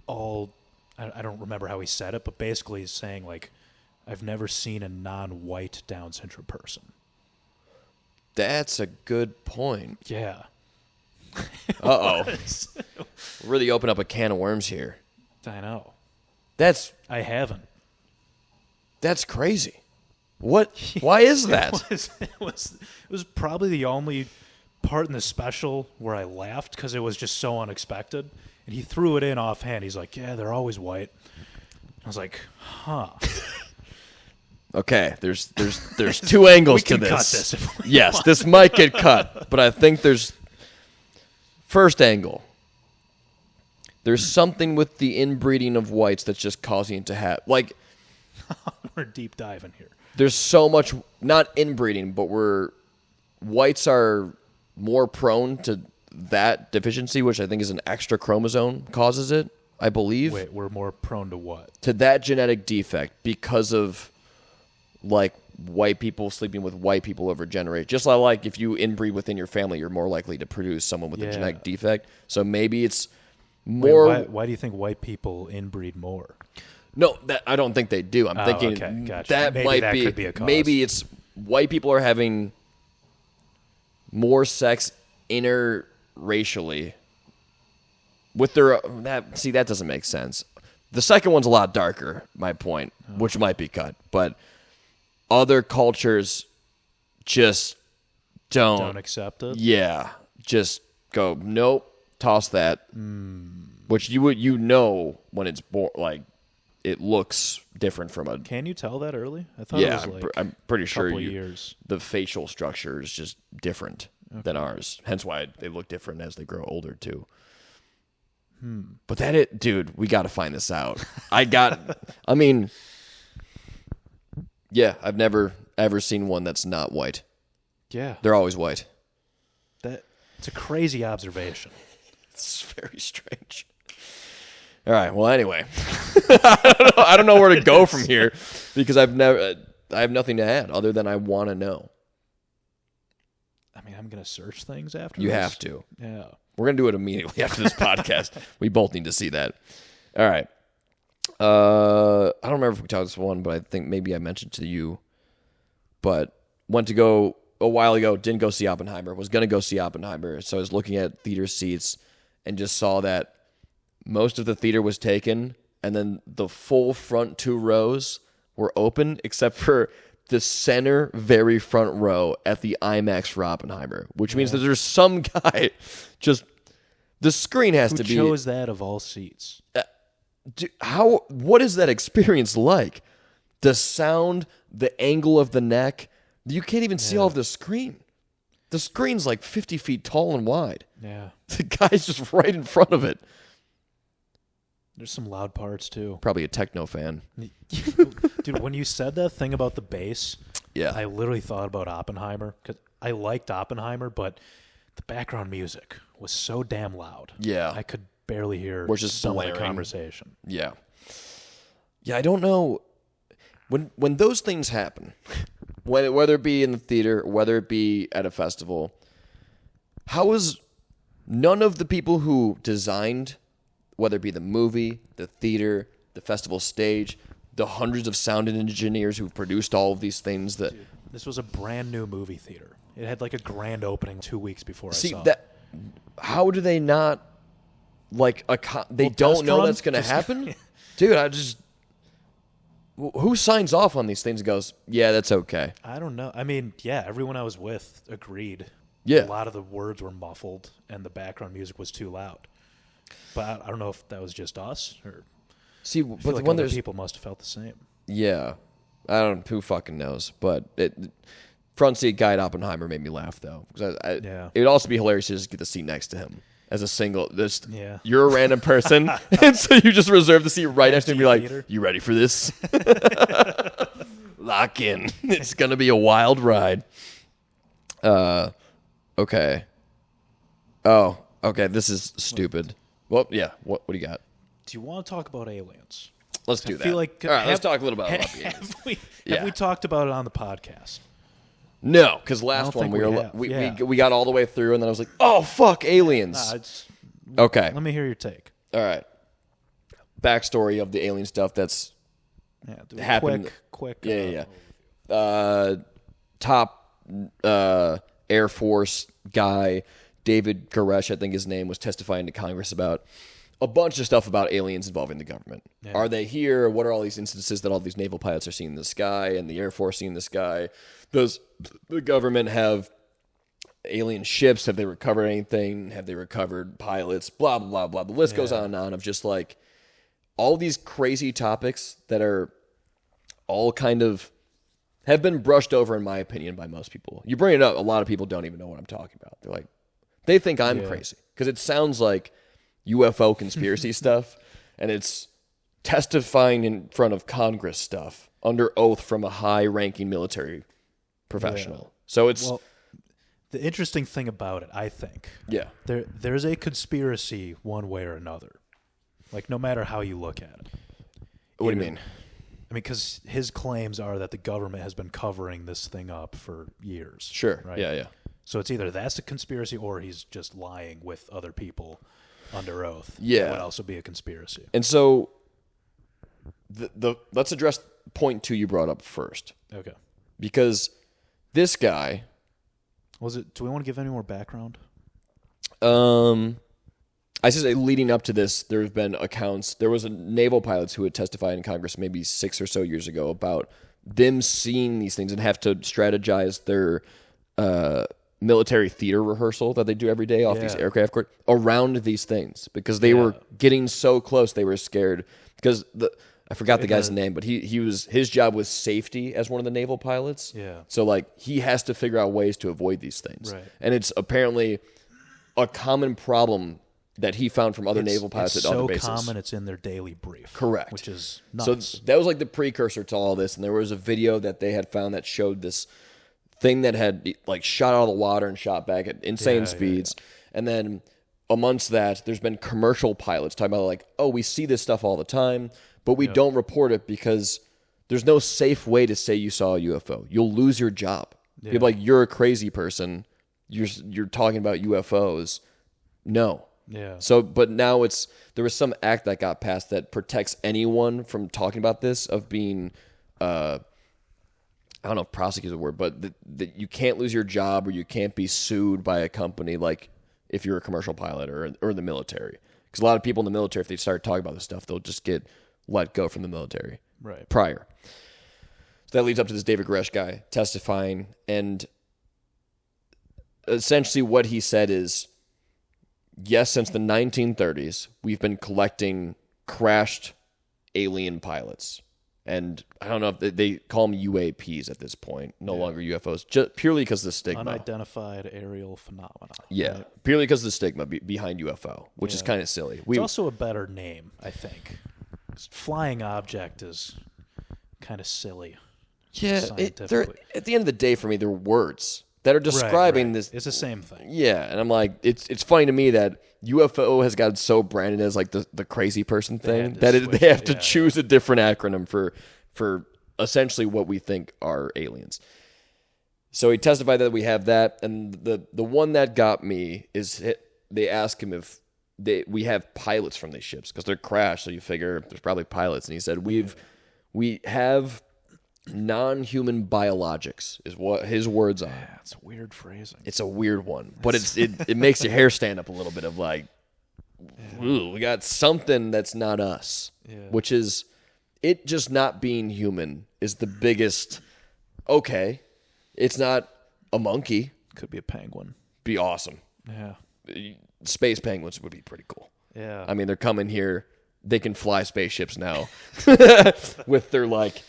all, I don't remember how he said it, but basically he's saying, I've never seen a non-white Down syndrome person. That's a good point. Yeah. Uh-oh. Really open up a can of worms here. I know. I haven't. That's crazy. What? Why is that? It was probably the only part in the special where I laughed because it was just so unexpected. And he threw it in offhand. He's like, yeah, they're always white. I was like, huh. Okay, there's two angles to this. Cut this yes, this might get cut, but I think there's first angle. There's something with the inbreeding of whites that's just causing it to have we're deep diving here. There's so much not inbreeding, but whites are more prone to that deficiency, which I think is an extra chromosome causes it, I believe. Wait, we're more prone to what? To that genetic defect because of white people sleeping with white people over generations. Just if you inbreed within your family, you're more likely to produce someone with a genetic defect. So maybe it's more. Wait, why do you think white people inbreed more? No, I don't think they do. I'm thinking gotcha. that maybe might could be a cause. Maybe it's white people are having more sex interracially with their that doesn't make sense. The second one's a lot darker, my point, which might be cut, but other cultures just don't accept it. Yeah, just go nope, toss that. Which you when it's it looks different from a. Can you tell that early? I thought it was I'm pretty sure years. The facial structure is just different than ours. Hence why they look different as they grow older too. But dude, we got to find this out. Yeah, I've never ever seen one that's not white. Yeah, they're always white. It's a crazy observation. It's very strange. All right. Well, anyway, I don't know where to go from here because I have nothing to add other than I want to know. I'm gonna search things after. You this. have to. Yeah. We're gonna do it immediately after this podcast. We both need to see that. All right. I don't remember if we talked this one, but I think maybe I mentioned to you. But went to go a while ago. Didn't go see Oppenheimer. Was gonna go see Oppenheimer. So I was looking at theater seats and just saw that most of the theater was taken, and then the full front 2 rows were open, except for the center, very front row at the IMAX Oppenheimer, which means that there's some guy just the screen has to be. Who chose that of all seats? What is that experience like? The sound, the angle of the neck. You can't even see all of the screen. The screen's like 50 feet tall and wide. Yeah. The guy's just right in front of it. There's some loud parts, too. Probably a techno fan. Dude, when you said that thing about the bass, yeah, I literally thought about Oppenheimer. Because I liked Oppenheimer, but the background music was so damn loud. Yeah. I could barely hear just some of blaring. the conversation. Yeah. Yeah, I don't know. When those things happen, whether it be in the theater, whether it be at a festival, how is none of the people who designed, whether it be the movie, the theater, the festival stage, the hundreds of sound engineers who produced all of these things that... Dude, this was a brand new movie theater. It had like a grand opening 2 weeks before I saw that. it. How do they not... they don't know that's going to happen? Dude, I just... Who signs off on these things and goes, yeah, that's okay? I don't know. I mean, yeah, everyone I was with agreed. Yeah. A lot of the words were muffled and the background music was too loud. But I don't know if that was just us or... See, but like when other people must have felt the same. Yeah. I don't... Who fucking knows? But front seat guy at Oppenheimer made me laugh, though. It would also be hilarious to just get the seat next to him. As a single, you're a random person, and so you just reserve the seat right next to him and be like, you ready for this? Lock in. It's going to be a wild ride. Okay. Oh, okay, this is stupid. Well, yeah, what do you got? Do you want to talk about aliens? Let's do that. Feel like, all right, let's talk a little about the aliens. Have we talked about it on the podcast? No, because last one we got all the way through, and then I was like, "Oh fuck, aliens!" Okay, let me hear your take. All right, backstory of the alien stuff that's happened. Quick. Top Air Force guy, David Koresh, I think his name, was testifying to Congress about a bunch of stuff about aliens involving the government. Yeah. Are they here? What are all these instances that all these naval pilots are seeing in the sky and the Air Force seeing in the sky? Does the government have alien ships? Have they recovered anything? Have they recovered pilots? Blah, blah, blah, blah. The list goes on and on of just like all these crazy topics that are all kind of have been brushed over, in my opinion, by most people. You bring it up, a lot of people don't even know what I'm talking about. They're like, they think I'm crazy because it sounds like UFO conspiracy stuff, and it's testifying in front of Congress stuff under oath from a high-ranking military professional. Yeah. So it's... Well, the interesting thing about it, I think, there's a conspiracy one way or another. Like, no matter how you look at it. What do you mean? I mean, because his claims are that the government has been covering this thing up for years. Sure, right? Yeah. So it's either that's a conspiracy or he's just lying with other people under oath. Yeah. That would also be a conspiracy. And so let's address point 2 you brought up first. Okay. Because this guy... Do we want to give any more background? I should say leading up to this, there have been accounts. There was a naval pilots who had testified in Congress maybe 6 or so years ago about them seeing these things and have to strategize their military theater rehearsal that they do every day off these aircraft court around these things because they were getting so close they were scared because I forgot the guy's name, but his job was safety as one of the naval pilots. Yeah. So like he has to figure out ways to avoid these things. Right. And it's apparently a common problem that he found from other naval pilots at other bases. It's so common it's in their daily brief. Correct. Which is nuts. So that was like the precursor to all this, and there was a video that they had found that showed this thing that had like shot out of the water and shot back at insane speeds. Yeah. And then amongst that, there's been commercial pilots talking about like, oh, we see this stuff all the time, but we don't report it because there's no safe way to say you saw a UFO. You'll lose your job. Yeah. People like, you're a crazy person. You're talking about UFOs. No. Yeah. So, but now there was some act that got passed that protects anyone from talking about this of being, I don't know if prosecute is a word, but that you can't lose your job or you can't be sued by a company like if you're a commercial pilot or the military. Because a lot of people in the military, if they start talking about this stuff, they'll just get let go from the military. Right. Prior. So that leads up to this David Koresh guy testifying, and essentially what he said is, yes, since the 1930s, we've been collecting crashed alien pilots. And I don't know if they call them UAPs at this point, no longer UFOs, just purely because of the stigma. Unidentified aerial phenomena. Yeah, right? Purely because of the stigma behind UFO, which is kind of silly. It's also a better name, I think. Flying object is kind of silly. Yeah, at the end of the day, for me, they're words that are describing this. It's the same thing. Yeah, and I'm like, it's funny to me that UFO has gotten so branded as like the crazy person thing that they have to choose a different acronym for essentially what we think are aliens. So he testified that we have that, and the one that got me is they ask him if we have pilots from these ships because they're crashed, so you figure there's probably pilots, and he said we have non-human biologics is what his words are. Yeah, it's weird phrasing. It's a weird one, but it makes your hair stand up a little bit of like, ooh, we got something that's not us, which is it just not being human is the biggest. Okay, it's not a monkey. Could be a penguin. Be awesome. Yeah, space penguins would be pretty cool. Yeah, I mean they're coming here. They can fly spaceships now with their like.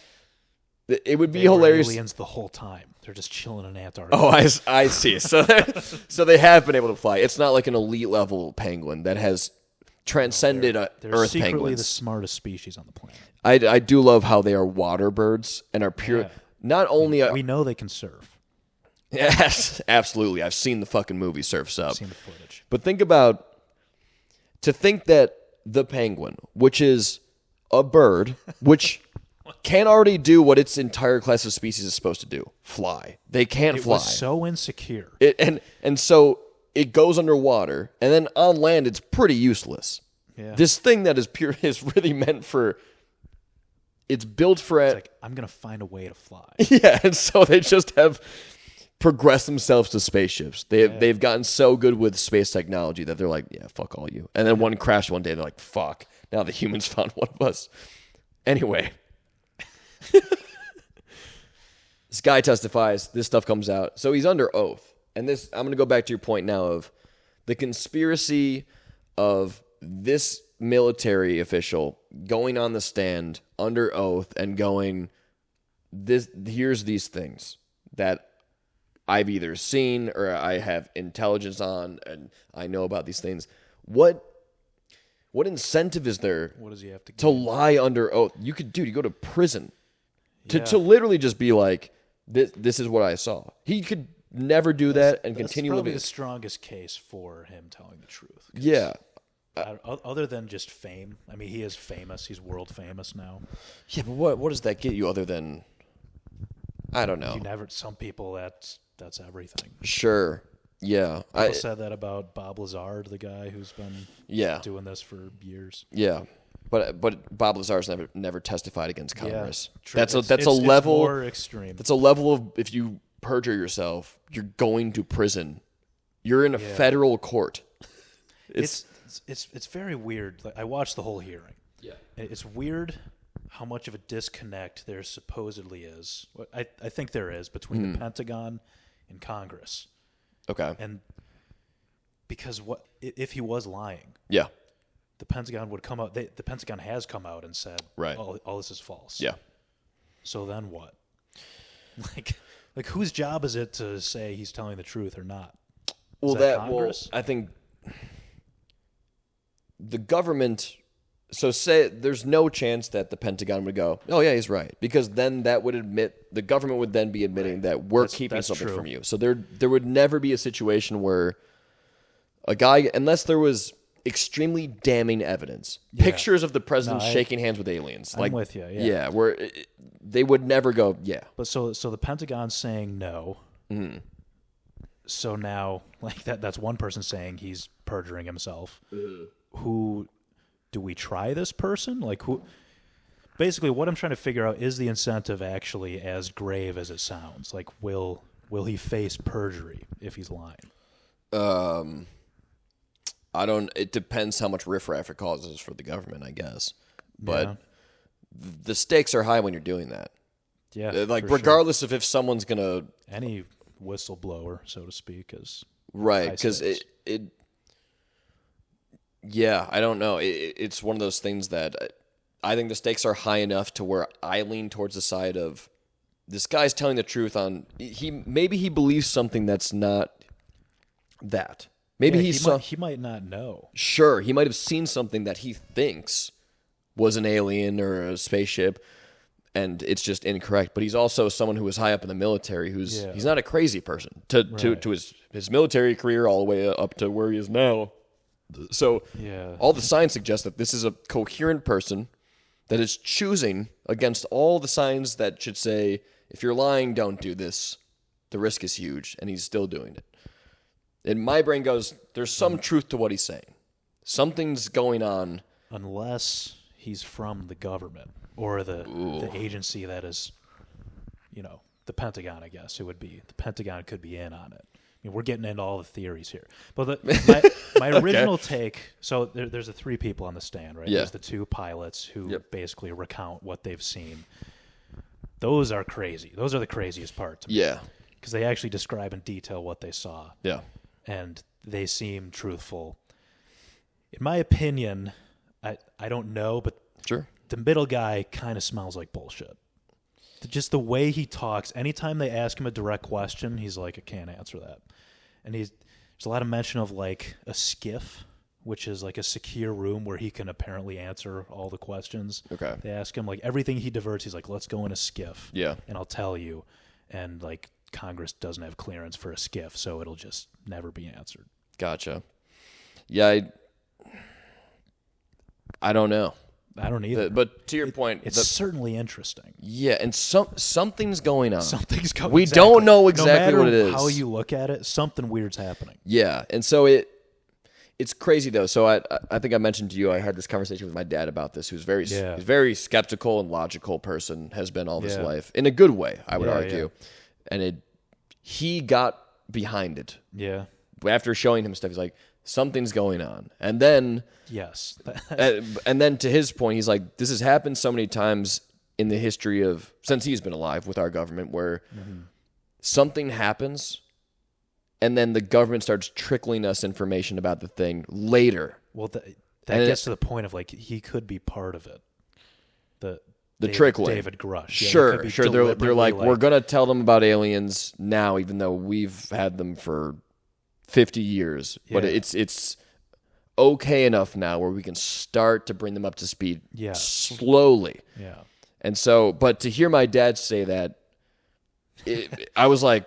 It would be hilarious. Aliens the whole time. They're just chilling in Antarctica. Oh, I see. So they have been able to fly. It's not like an elite level penguin that has transcended they're Earth secretly penguins. The smartest species on the planet. I do love how they are water birds and are pure. Yeah. Not only we know they can surf. Yes, absolutely. I've seen the fucking movie Surf's Up. I've seen the footage. But think that the penguin, which is a bird, which can already do what its entire class of species is supposed to do: fly. They can't fly. It was so insecure. And so it goes underwater, and then on land it's pretty useless. Yeah. This thing that is pure is really meant for. It's built for. It's like I'm gonna find a way to fly. Yeah, and so they just have progressed themselves to spaceships. They've gotten so good with space technology that they're like, yeah, fuck all you. And then one crashed one day. They're like, fuck. Now the humans found one of us. Anyway. This guy testifies, this stuff comes out. So he's under oath. And this, I'm going to go back to your point now of the conspiracy of this military official going on the stand under oath and going, here's these things that I've either seen or I have intelligence on and I know about these things. What incentive is there what does he have to lie under oath? You go to prison. To literally just be like, this is what I saw. He could never do that and continue living. That's probably the strongest case for him telling the truth. Yeah. Other than just fame. I mean, he is famous. He's world famous now. Yeah, but what does that get you other than, I don't know. Some people, that's everything. Sure. Yeah. People said that about Bob Lazard, the guy who's been doing this for years. Yeah. But Bob Lazar's never testified against Congress. Yeah, that's a level more extreme. That's a level of if you perjure yourself, you're going to prison. You're in a federal court. It's very weird. Like, I watched the whole hearing. Yeah. It's weird how much of a disconnect there supposedly is. I think there is between the Pentagon and Congress. Okay. And because if he was lying? Yeah. The Pentagon would come out. The Pentagon has come out and said, right, all this is false. Yeah. So then what? Like whose job is it to say he's telling the truth or not? I think the government. So say there's no chance that the Pentagon would go, oh yeah, he's right, because then that would the government would then be admitting that we're keeping something from you. So there would never be a situation where a guy, unless there was extremely damning evidence, pictures of the president shaking hands with aliens. I'm with you. Yeah, where they would never go. Yeah, but so the Pentagon's saying no. Mm. So now, like that's one person saying he's perjuring himself. Who do we try this person? Like who? Basically, what I'm trying to figure out is the incentive actually as grave as it sounds. Like, will he face perjury if he's lying? It depends how much riffraff it causes for the government, I guess. But the stakes are high when you're doing that. Yeah, like regardless of if someone's gonna any whistleblower, so to speak, is right because yeah, I don't know. It's one of those things that I think the stakes are high enough to where I lean towards the side of this guy's telling the truth on maybe he believes something that's not that. Maybe he might not know. Sure, he might have seen something that he thinks was an alien or a spaceship, and it's just incorrect. But he's also someone who was high up in the military. He's not a crazy person to his military career all the way up to where he is now. So all the signs suggest that this is a coherent person that is choosing against all the signs that should say, if you're lying, don't do this. The risk is huge, and he's still doing it. And my brain goes, there's some truth to what he's saying. Something's going on. Unless he's from the government or the agency that is, the Pentagon, I guess it would be. The Pentagon could be in on it. I mean, we're getting into all the theories here. But my original take, so there's the 3 people on the stand, right? Yeah. There's the 2 pilots who basically recount what they've seen. Those are crazy. Those are the craziest part to me. Yeah. Because they actually describe in detail what they saw. Yeah. And they seem truthful. In my opinion, I don't know, but sure, the middle guy kind of smells like bullshit. Just the way he talks. Anytime they ask him a direct question, he's like, I can't answer that. And there's a lot of mention of like a skiff, which is like a secure room where he can apparently answer all the questions. Okay. They ask him like everything he diverts. He's like, let's go in a skiff. Yeah. And I'll tell you. And like Congress doesn't have clearance for a skiff, so it'll just never be answered. Gotcha. Yeah, I don't know. I don't either. But to your point, it's certainly interesting. Yeah, and something's going on. Something's going on. We don't know exactly what it is. How you look at it, something weird's happening. Yeah, and so it's crazy though. So I think I mentioned to you I had this conversation with my dad about this, who's he's very skeptical and logical person, has been all his life in a good way, I would argue. Yeah. And he got behind it. Yeah. After showing him stuff, he's like, something's going on. And then yes. and then to his point, he's like, this has happened so many times in the history of since he's been alive with our government where something happens and then the government starts trickling us information about the thing later. Well, that gets to the point of like he could be part of it. The trickling. David Grush. Yeah, sure. They're like, we're going to tell them about aliens now, even though we've had them for 50 years. Yeah. But it's okay enough now where we can start to bring them up to speed slowly. Yeah. And so, but to hear my dad say that, I was like,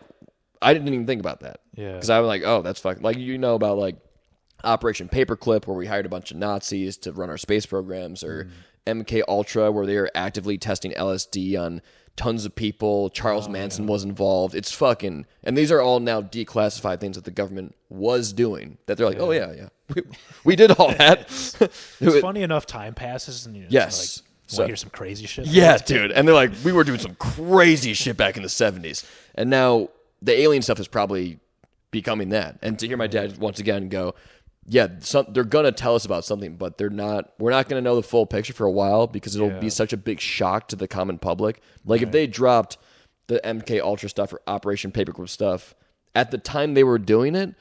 I didn't even think about that. Yeah. Because I was like, oh, that's fucking, like, about like Operation Paperclip, where we hired a bunch of Nazis to run our space programs, or MK Ultra, where they are actively testing LSD on tons of people. Charles Manson was involved. It's fucking, and these are all now declassified things that the government was doing that they're like, oh yeah, we did all that. It's funny enough, time passes and like, want to hear some crazy shit? Yeah, dude. And they're like, we were doing some crazy shit back in the 70s. And now the alien stuff is probably becoming that. And to hear my dad once again go, yeah, they're going to tell us about something, but we're not going to know the full picture for a while because it'll be such a big shock to the common public. Like if they dropped the MK Ultra stuff or Operation Paperclip stuff at the time they were doing it,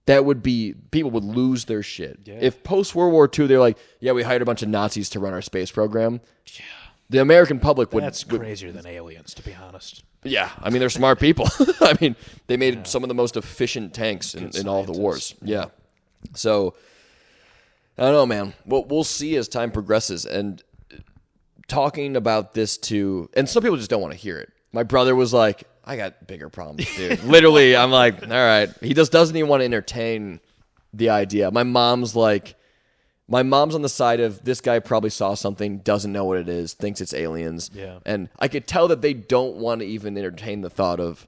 that would be, people would lose their shit. Yeah. If post World War II, they're like, yeah, we hired a bunch of Nazis to run our space program. Yeah. The American public would... That's crazier than aliens, to be honest. Yeah. I mean, they're smart people. I mean, they made some of the most efficient tanks in all the wars. Yeah. So, I don't know, man. We'll see as time progresses. And talking about this too, and some people just don't want to hear it. My brother was like, I got bigger problems, dude. Literally, I'm like, all right. He just doesn't even want to entertain the idea. My mom's on the side of this guy probably saw something, doesn't know what it is, thinks it's aliens. Yeah. And I could tell that they don't want to even entertain the thought of,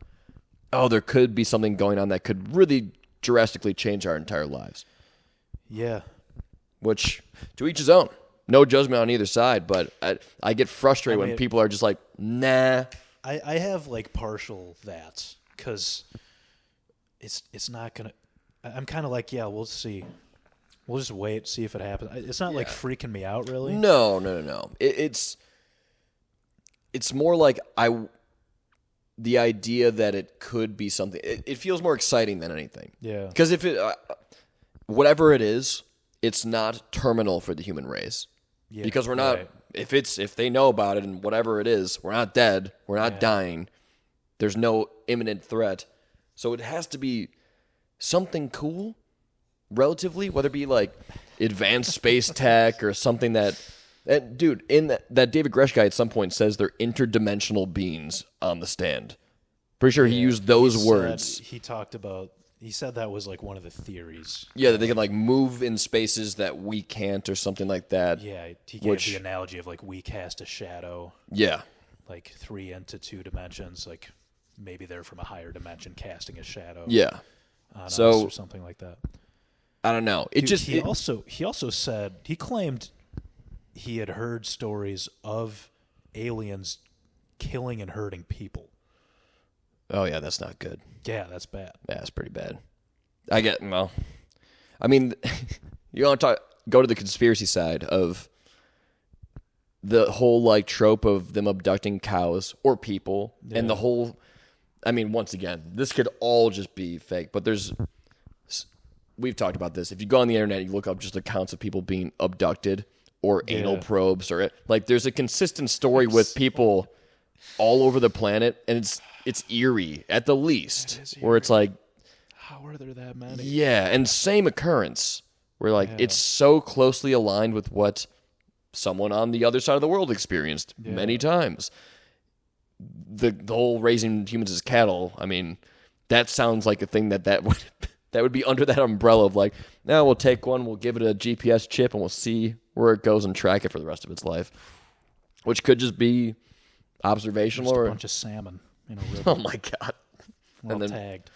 oh, there could be something going on that could really drastically change our entire lives. Yeah. Which, to each his own. No judgment on either side, but I get frustrated when people are just like, nah. I have like partial that because it's not going to... I'm kind of like, yeah, we'll see. We'll just wait, see if it happens. It's not like freaking me out, really. No. It's... it's more like the idea that it could be something. It feels more exciting than anything. Yeah. Because if it, whatever it is, it's not terminal for the human race. Yeah, because we're not. Right. If they know about it and whatever it is, we're not dead. We're not dying. There's no imminent threat. So it has to be something cool, relatively, whether it be like advanced space tech or something that dude, in that David Gresh guy at some point says they're interdimensional beings on the stand. Pretty sure he used those words. He said that was like one of the theories. Yeah, that they can like move in spaces that we can't or something like that. Yeah, he gave the analogy of like we cast a shadow. Yeah. Like 3 into 2 dimensions. Like maybe they're from a higher dimension casting a shadow. Yeah. On us or something like that. I don't know. He also said he claimed he had heard stories of aliens killing and hurting people. Oh, yeah, that's not good. Yeah, that's bad. Yeah, that's pretty bad. I mean, you want to go to the conspiracy side of the whole, like, trope of them abducting cows or people, and the whole, I mean, once again, this could all just be fake, but we've talked about this. If you go on the internet, you look up just accounts of people being abducted or anal probes, or, like, there's a consistent story with people all over the planet, and it's eerie at the least, where it's like, how are there that many? Yeah, and same occurrence where like it's so closely aligned with what someone on the other side of the world experienced many times. The whole raising humans as cattle, I mean, that sounds like a thing that would be under that umbrella of like, now we'll take one, we'll give it a GPS chip, and we'll see where it goes and track it for the rest of its life, which could just be observational or a bunch of salmon in a river. Oh my god! And then tagged.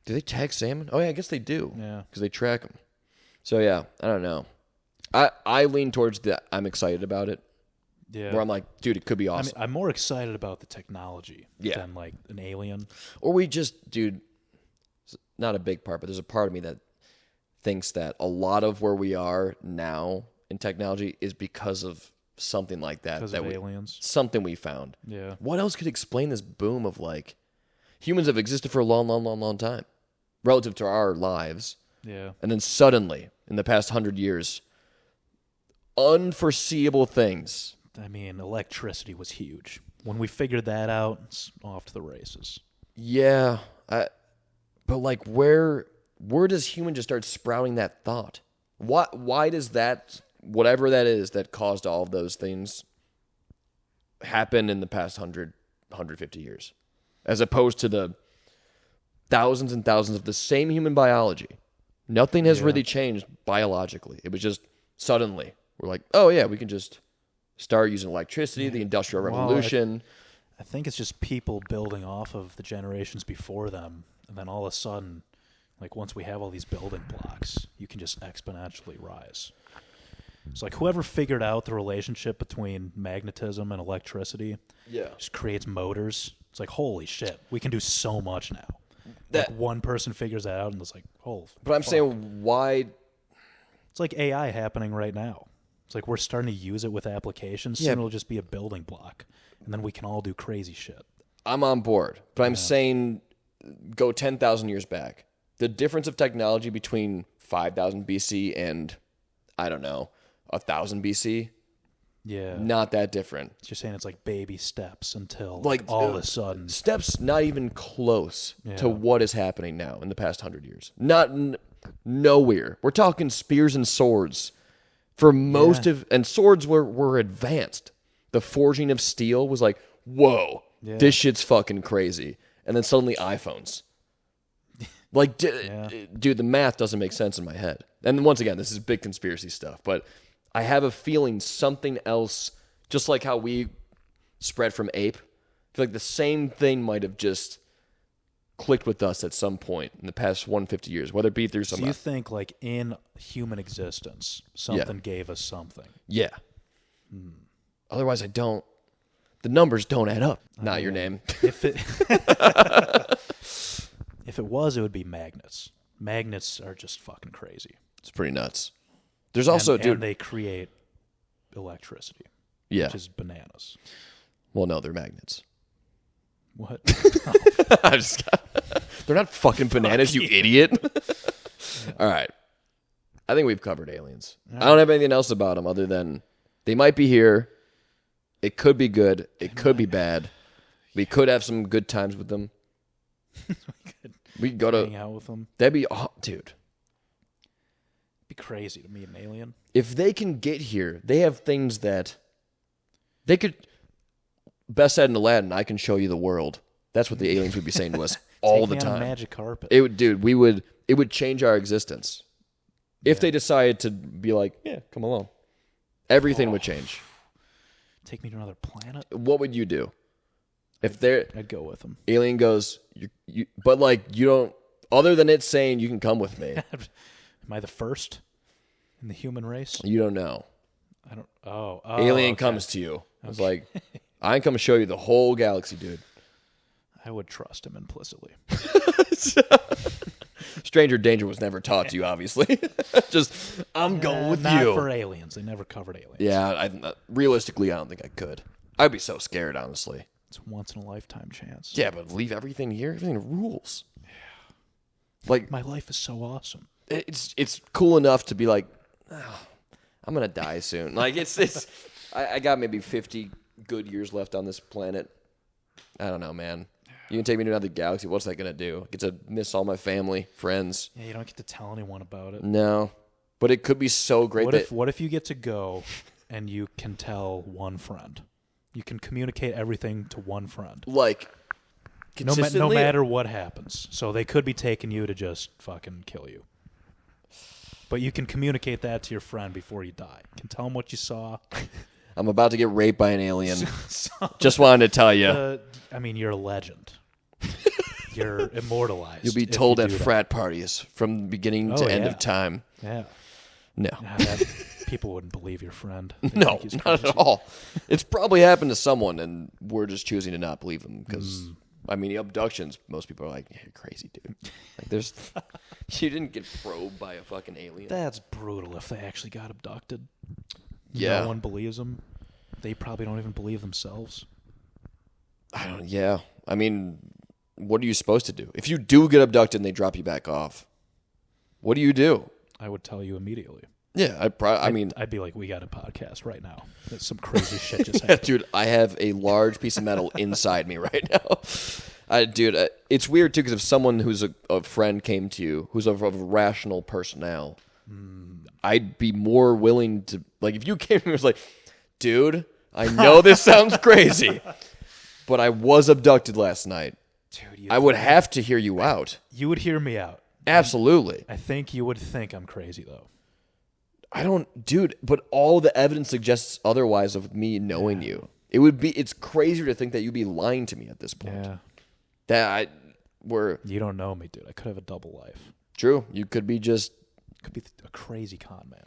Do they tag salmon? Oh yeah, I guess they do. Yeah, because they track them. So yeah, I don't know. I lean towards the I'm excited about it. Yeah, where I'm like, dude, it could be awesome. I'm more excited about the technology than like an alien. Or we just, dude, not a big part, but there's a part of me that thinks that a lot of where we are now in technology is because of something like that. Because of aliens. Something we found. Yeah. What else could explain this boom of like, humans have existed for a long, long, long, long time relative to our lives. Yeah. And then suddenly, in the past 100 years, unforeseeable things. I mean, electricity was huge. When we figured that out, it's off to the races. Yeah. But like, where does human just start sprouting that thought? Why does that, whatever that is that caused all of those things, happen in the past 150 years? As opposed to the thousands and thousands of the same human biology. Nothing has really changed biologically. It was just suddenly, we're like, oh yeah, we can just start using electricity, the Industrial Revolution. I think it's just people building off of the generations before them. And then all of a sudden, like once we have all these building blocks, you can just exponentially rise. It's like whoever figured out the relationship between magnetism and electricity just creates motors. It's like, holy shit, we can do so much now. Like one person figures that out and it's like, oh. But I'm saying, why? It's like AI happening right now. It's like we're starting to use it with applications. Soon it'll just be a building block. And then we can all do crazy shit. I'm on board. But I'm saying, go 10,000 years back. The difference of technology between 5,000 BC and, I don't know, 1,000 BC. Yeah. Not that different. You're saying it's like baby steps until like all of a sudden. Steps not even close to what is happening now in the past 100 years. Not nowhere. We're talking spears and swords. For most of, and swords were advanced. The forging of steel was like, whoa, this shit's fucking crazy. And then suddenly iPhones. Like, dude, the math doesn't make sense in my head. And once again, this is big conspiracy stuff, but I have a feeling something else, just like how we spread from ape, I feel like the same thing might have just clicked with us at some point in the past 150 years, whether it be through some... So you think, like, in human existence, something gave us something? Yeah. Otherwise, I don't... The numbers don't add up. Not your name. If it was, it would be magnets. Magnets are just fucking crazy. It's pretty nuts. There's also... And they create electricity. Yeah. Which is bananas. Well, no, they're magnets. What? They're not fucking bananas, you idiot. All right. I think we've covered aliens. I don't have anything else about them other than they might be here. It could be good. It could be bad. We could have some good times with them. We could go to hang out with them. That'd be, dude. It'd be crazy to meet an alien. If they can get here, they have things that they could. Best said in Aladdin, I can show you the world. That's what the aliens would be saying to us all the time. On a magic carpet. It would, dude. It would change our existence if they decided to be like, yeah, come along. Everything would change. Take me to another planet. What would you do if I'd go with them. Alien goes, but like you don't. Other than it saying you can come with me. Am I the first in the human race? You don't know. I don't. Oh, Alien okay. comes to you. It's like, I can come show you the whole galaxy, dude. I would trust him implicitly. Stranger danger was never taught to you, obviously. Just, I'm going with not you. Not for aliens. They never covered aliens. Yeah, realistically, I don't think I could. I'd be so scared, honestly. It's a once in a lifetime chance. Yeah, but leave everything here. Everything rules. Like my life is so awesome. It's cool enough to be like, oh, I'm gonna die soon. Like it's. I got maybe 50 good years left on this planet. I don't know, man. You can take me to another galaxy. What's that going to do? I get to miss all my family, friends. Yeah, you don't get to tell anyone about it. No. But it could be so great. What if you get to go and you can tell one friend? You can communicate everything to one friend. Like, no matter what happens. So they could be taking you to just fucking kill you. But you can communicate that to your friend before you die. You can tell them what you saw. I'm about to get raped by an alien. Just wanted to tell you. I mean, you're a legend. You're immortalized. You'll be told at frat parties from beginning to end of time. Yeah. No. People wouldn't believe your friend. No, not at all. It's probably happened to someone, and we're just choosing to not believe them because, I mean, the abductions, most people are like, yeah, you're crazy, dude. Like, you didn't get probed by a fucking alien. That's brutal if they actually got abducted. Yeah. No one believes them. They probably don't even believe themselves. Yeah. I mean, what are you supposed to do? If you do get abducted and they drop you back off, what do you do? I would tell you immediately. Yeah, I'd be like, we got a podcast right now. That's some crazy shit just happened. Dude, I have a large piece of metal inside me right now. Dude, it's weird too because if someone who's a friend came to you, who's of a rational personnel, I'd be more willing to, like, if you came to me and was like, dude, I know this sounds crazy, but I was abducted last night. Dude, I would have to hear you out. You would hear me out. Absolutely. I think you would think I'm crazy, though. I don't, dude, but all the evidence suggests otherwise of me knowing you. It's crazier to think that you'd be lying to me at this point. Yeah. You don't know me, dude. I could have a double life. True. You could be a crazy con man.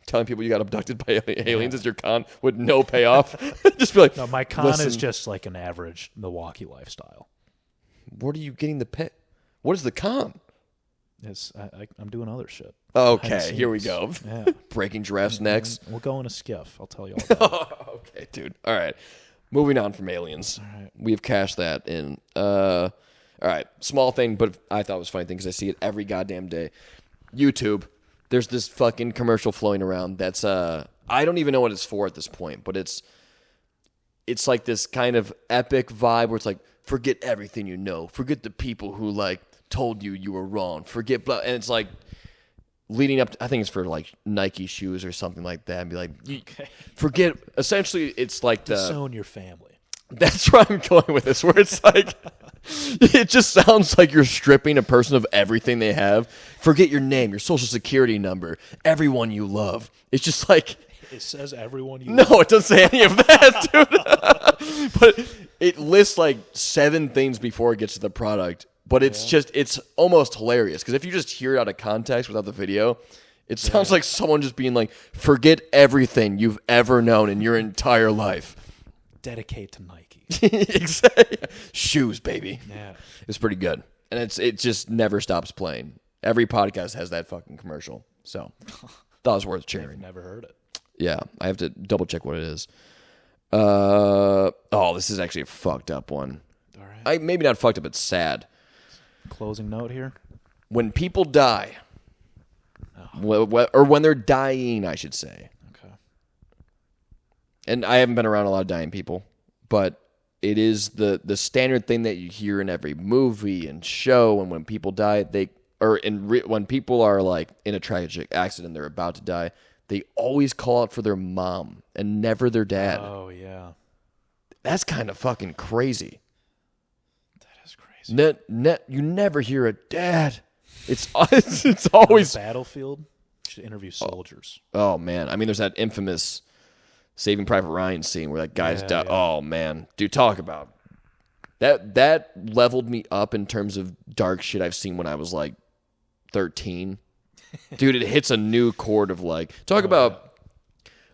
Telling people you got abducted by aliens as your con with no payoff. Just be like, no, my con is just like an average Milwaukee lifestyle. What are you getting the pay? What is the con? I'm doing other shit. Okay, here we go. Yeah. Breaking giraffes' necks. We'll go in a skiff. I'll tell you all about it. Okay, dude. All right. Moving on from aliens. All right. We've cashed that in. All right. Small thing, but I thought it was a funny thing because I see it every goddamn day. YouTube. There's this fucking commercial flowing around that's I don't even know what it's for at this point, but it's like this kind of epic vibe where it's like, forget everything you know. Forget the people who like told you were wrong. Forget blah, and it's like leading up to, I think it's for like Nike shoes or something like that, and be like, forget, essentially it's like disown your family. That's where I'm going with this, where it's like, it just sounds like you're stripping a person of everything they have. Forget your name, your social security number, everyone you love. It's just like, it says everyone you love. No, it doesn't say any of that, dude. But it lists like 7 things before it gets to the product. But it's almost hilarious because if you just hear it out of context without the video, it sounds like someone just being like, forget everything you've ever known in your entire life. Dedicate to Nike. Exactly. Shoes, baby. Yeah. It's pretty good. And it just never stops playing. Every podcast has that fucking commercial. So thought it was worth sharing. I've never heard it. Yeah. I have to double check what it is. This is actually a fucked up one. All right. Maybe not fucked up, it's sad. Closing note here. When people die, or when they're dying, I should say. Okay. And I haven't been around a lot of dying people, but it is the standard thing that you hear in every movie and show. And when people die, when people are like in a tragic accident, they're about to die, they always call out for their mom and never their dad. Oh yeah, that's kind of fucking crazy. That is crazy. You never hear a dad. It's always on the battlefield. You should interview soldiers. Oh man, I mean, there's that infamous Saving Private Ryan scene where that guy's died. Yeah. Oh man, dude, talk about that leveled me up in terms of dark shit I've seen when I was like 13. Dude, it hits a new chord of like about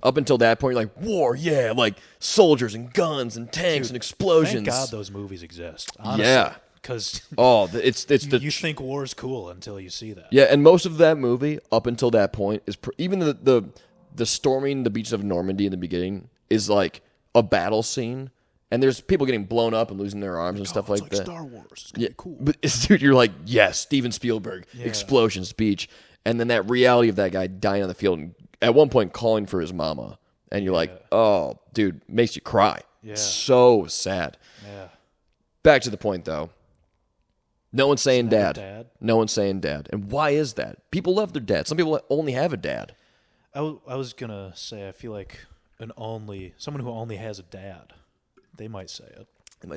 up until that point, you're like war, yeah, like soldiers and guns and tanks and explosions. Thank God those movies exist. Honestly. Yeah. Because you think war is cool until you see that. Yeah, and most of that movie up until that point is even the storming the beaches of Normandy in the beginning is like a battle scene, and there's people getting blown up and losing their arms and stuff like that. Star Wars, it's gonna be cool. But dude, you're like, yes, Steven Spielberg, explosion speech, and then that reality of that guy dying on the field and at one point calling for his mama, and you're like, oh, dude, makes you cry. Yeah, so sad. Yeah. Back to the point though. No one's saying dad. No one's saying dad. And why is that? People love their dad. Some people only have a dad. I was going to say, I feel like someone who only has a dad, they might say it.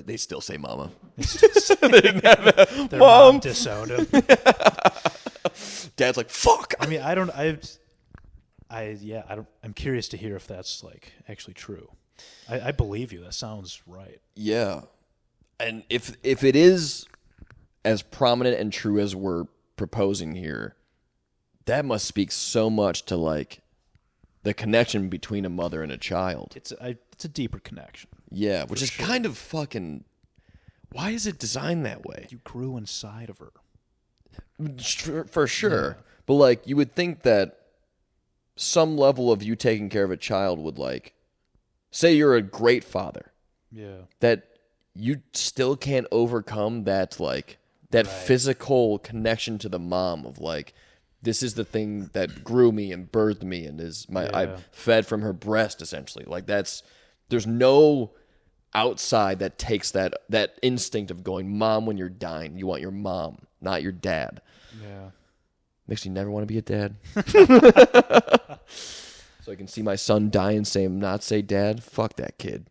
They still say mama. Their mom disowned him. Dad's like, fuck. I mean, I'm curious to hear if that's like actually true. I believe you. That sounds right. Yeah. And if it is as prominent and true as we're proposing here, that must speak so much to like the connection between a mother and a child. It's a deeper connection. Yeah, which is kind of fucking. Why is it designed that way? You grew inside of her. For sure. Yeah. But like you would think that some level of you taking care of a child would like, say you're a great father. Yeah. That you still can't overcome that like that physical connection to the mom of like, this is the thing that grew me and birthed me and I fed from her breast essentially. Like there's no outside that takes that instinct of going, mom, when you're dying, you want your mom, not your dad. Yeah. Makes me never want to be a dad. So I can see my son die and not say dad. Fuck that kid.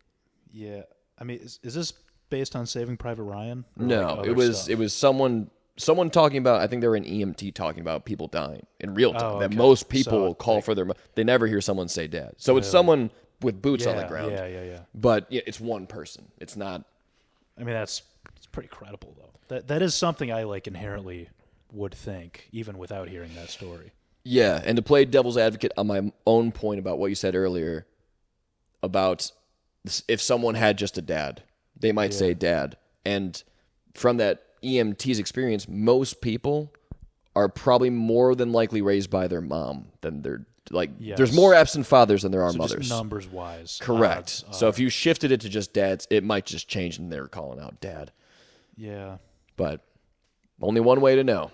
Yeah. I mean, is this based on Saving Private Ryan? No, it was someone talking about, I think they were an EMT talking about people dying in real time. That most people call for they never hear someone say dad. So it's someone with boots on the ground. Yeah. But it's one person. It's not. I mean, it's pretty credible though. That is something I like inherently would think, even without hearing that story. Yeah, and to play devil's advocate on my own point about what you said earlier about if someone had just a dad, they might say dad. And from that EMT's experience, most people are probably more than likely raised by their mom than their there's more absent fathers than there are mothers. Just numbers wise. Correct. So if you shifted it to just dads, it might just change and they're calling out dad. Yeah. But only one way to know.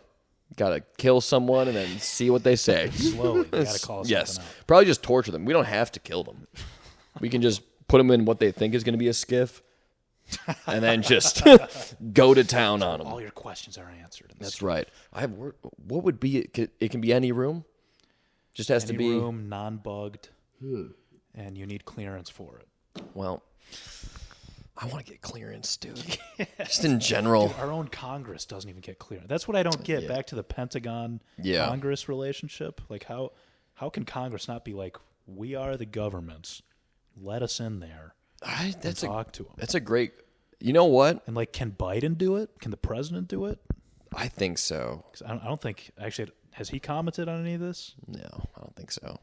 Gotta kill someone and then see what they say. Slowly. You gotta call something out. Probably just torture them. We don't have to kill them. We can just put them in what they think is going to be a skiff and then just go to town on them. All your questions are answered. That's right. What would be it? It can be any room. Just has to be any room, non-bugged, and you need clearance for it. Well, I want to get clearance, dude. Just in general. Dude, our own Congress doesn't even get clearance. That's what I don't get. Back to the Pentagon-Congress relationship. Like, how can Congress not be like, we are the governments, let us in there and talk to them? That's a great... You know what? And, like, can Biden do it? Can the president do it? I think so. I don't think... Actually, has he commented on any of this? No, I don't think so.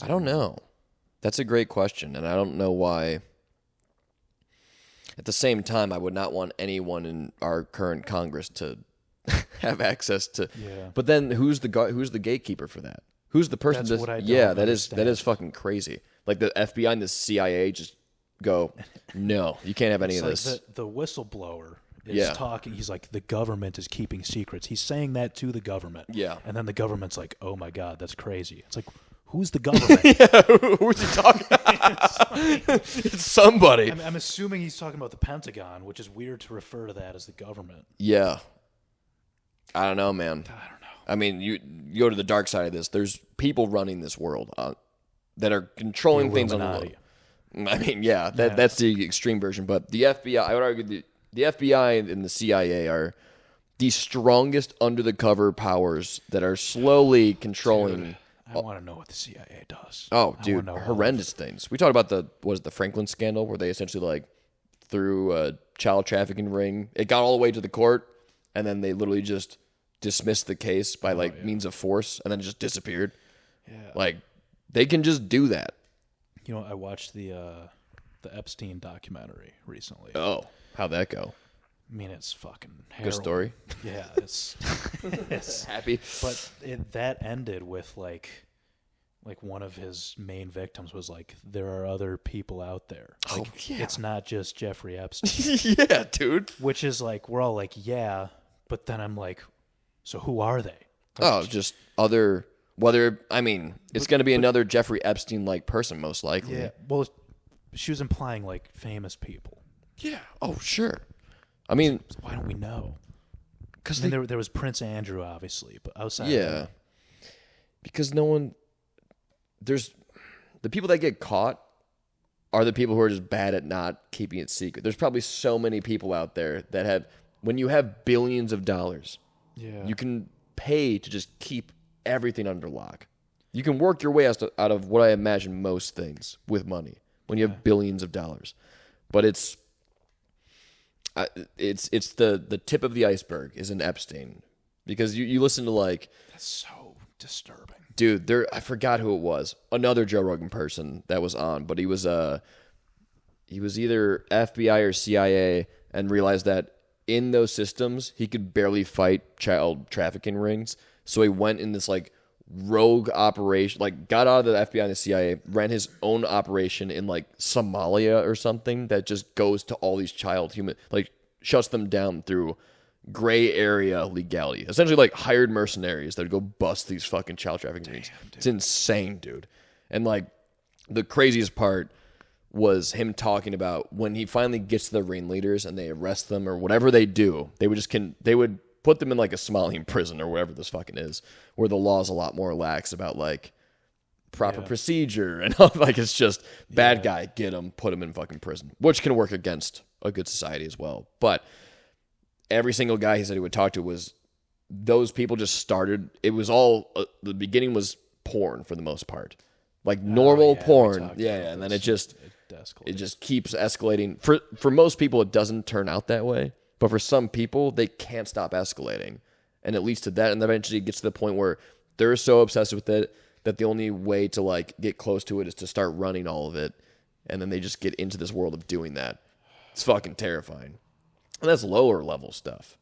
I don't know. That's a great question, and I don't know why... At the same time, I would not want anyone in our current Congress to have access to... Yeah. But then who's the gatekeeper for that? Who's the person? That's what I don't understand. That is fucking crazy. Like the FBI and the CIA just go, no, you can't have any of this. The whistleblower is talking. He's like, the government is keeping secrets. He's saying that to the government. Yeah. And then the government's like, oh my God, that's crazy. It's like, who's the government? Who's he talking about? It's somebody. I'm assuming he's talking about the Pentagon, which is weird to refer to that as the government. Yeah. I don't know, man. I don't know. I mean, you go to the dark side of this. There's people running this world that are controlling things on the world. I mean, that's the extreme version. But the FBI, I would argue the FBI and the CIA are the strongest under-the-cover powers that are slowly controlling. Dude, I want to know what the CIA does. Oh, dude, horrendous things. We talked about the Franklin scandal where they essentially like threw a child trafficking ring. It got all the way to the court, and then they literally just dismissed the case by means of force, and then it just disappeared. Yeah, like they can just do that. You know, I watched the Epstein documentary recently. Oh, how'd that go? I mean, it's fucking harrowing. Good story. Yeah, it's happy. But that ended with like one of his main victims was like, there are other people out there. Like, it's not just Jeffrey Epstein. Yeah, dude. Which is like, we're all like, yeah, but then I'm like, so who are they? Like, just other. Whether, I mean, it's going to be another Jeffrey Epstein-like person, most likely. Yeah, well, she was implying, like, famous people. Yeah. Oh, sure. I mean... So why don't we know? Because there was Prince Andrew, obviously, but outside of that... Because no one... There's... The people that get caught are the people who are just bad at not keeping it secret. There's probably so many people out there that have... When you have billions of dollars, you can pay to just keep everything under lock. You can work your way out of what I imagine most things with money when you have billions of dollars. But it's the tip of the iceberg is in Epstein, because you listen to like, that's so disturbing, dude. I forgot who it was. Another Joe Rogan person that was on, but he was either FBI or CIA and realized that in those systems he could barely fight child trafficking rings. So he went in this like rogue operation, like got out of the FBI and the CIA, ran his own operation in like Somalia or something that just goes to all these like shuts them down through gray area legality. Essentially like hired mercenaries that would go bust these fucking child trafficking rings. It's insane, dude. And like the craziest part was him talking about when he finally gets to the ringleaders and they arrest them or whatever they do, they would put them in like a Somalian prison or whatever this fucking is, where the law's a lot more lax about like proper procedure and all, like it's just bad guy, get him, put him in fucking prison, which can work against a good society as well. But every single guy he said he would talk to was those people just started. It was all the beginning was porn for the most part, like normal porn, and then it just keeps escalating. For most people, it doesn't turn out that way. But for some people, they can't stop escalating. And it leads to that. And eventually it gets to the point where they're so obsessed with it that the only way to like get close to it is to start running all of it. And then they just get into this world of doing that. It's fucking terrifying. And that's lower level stuff,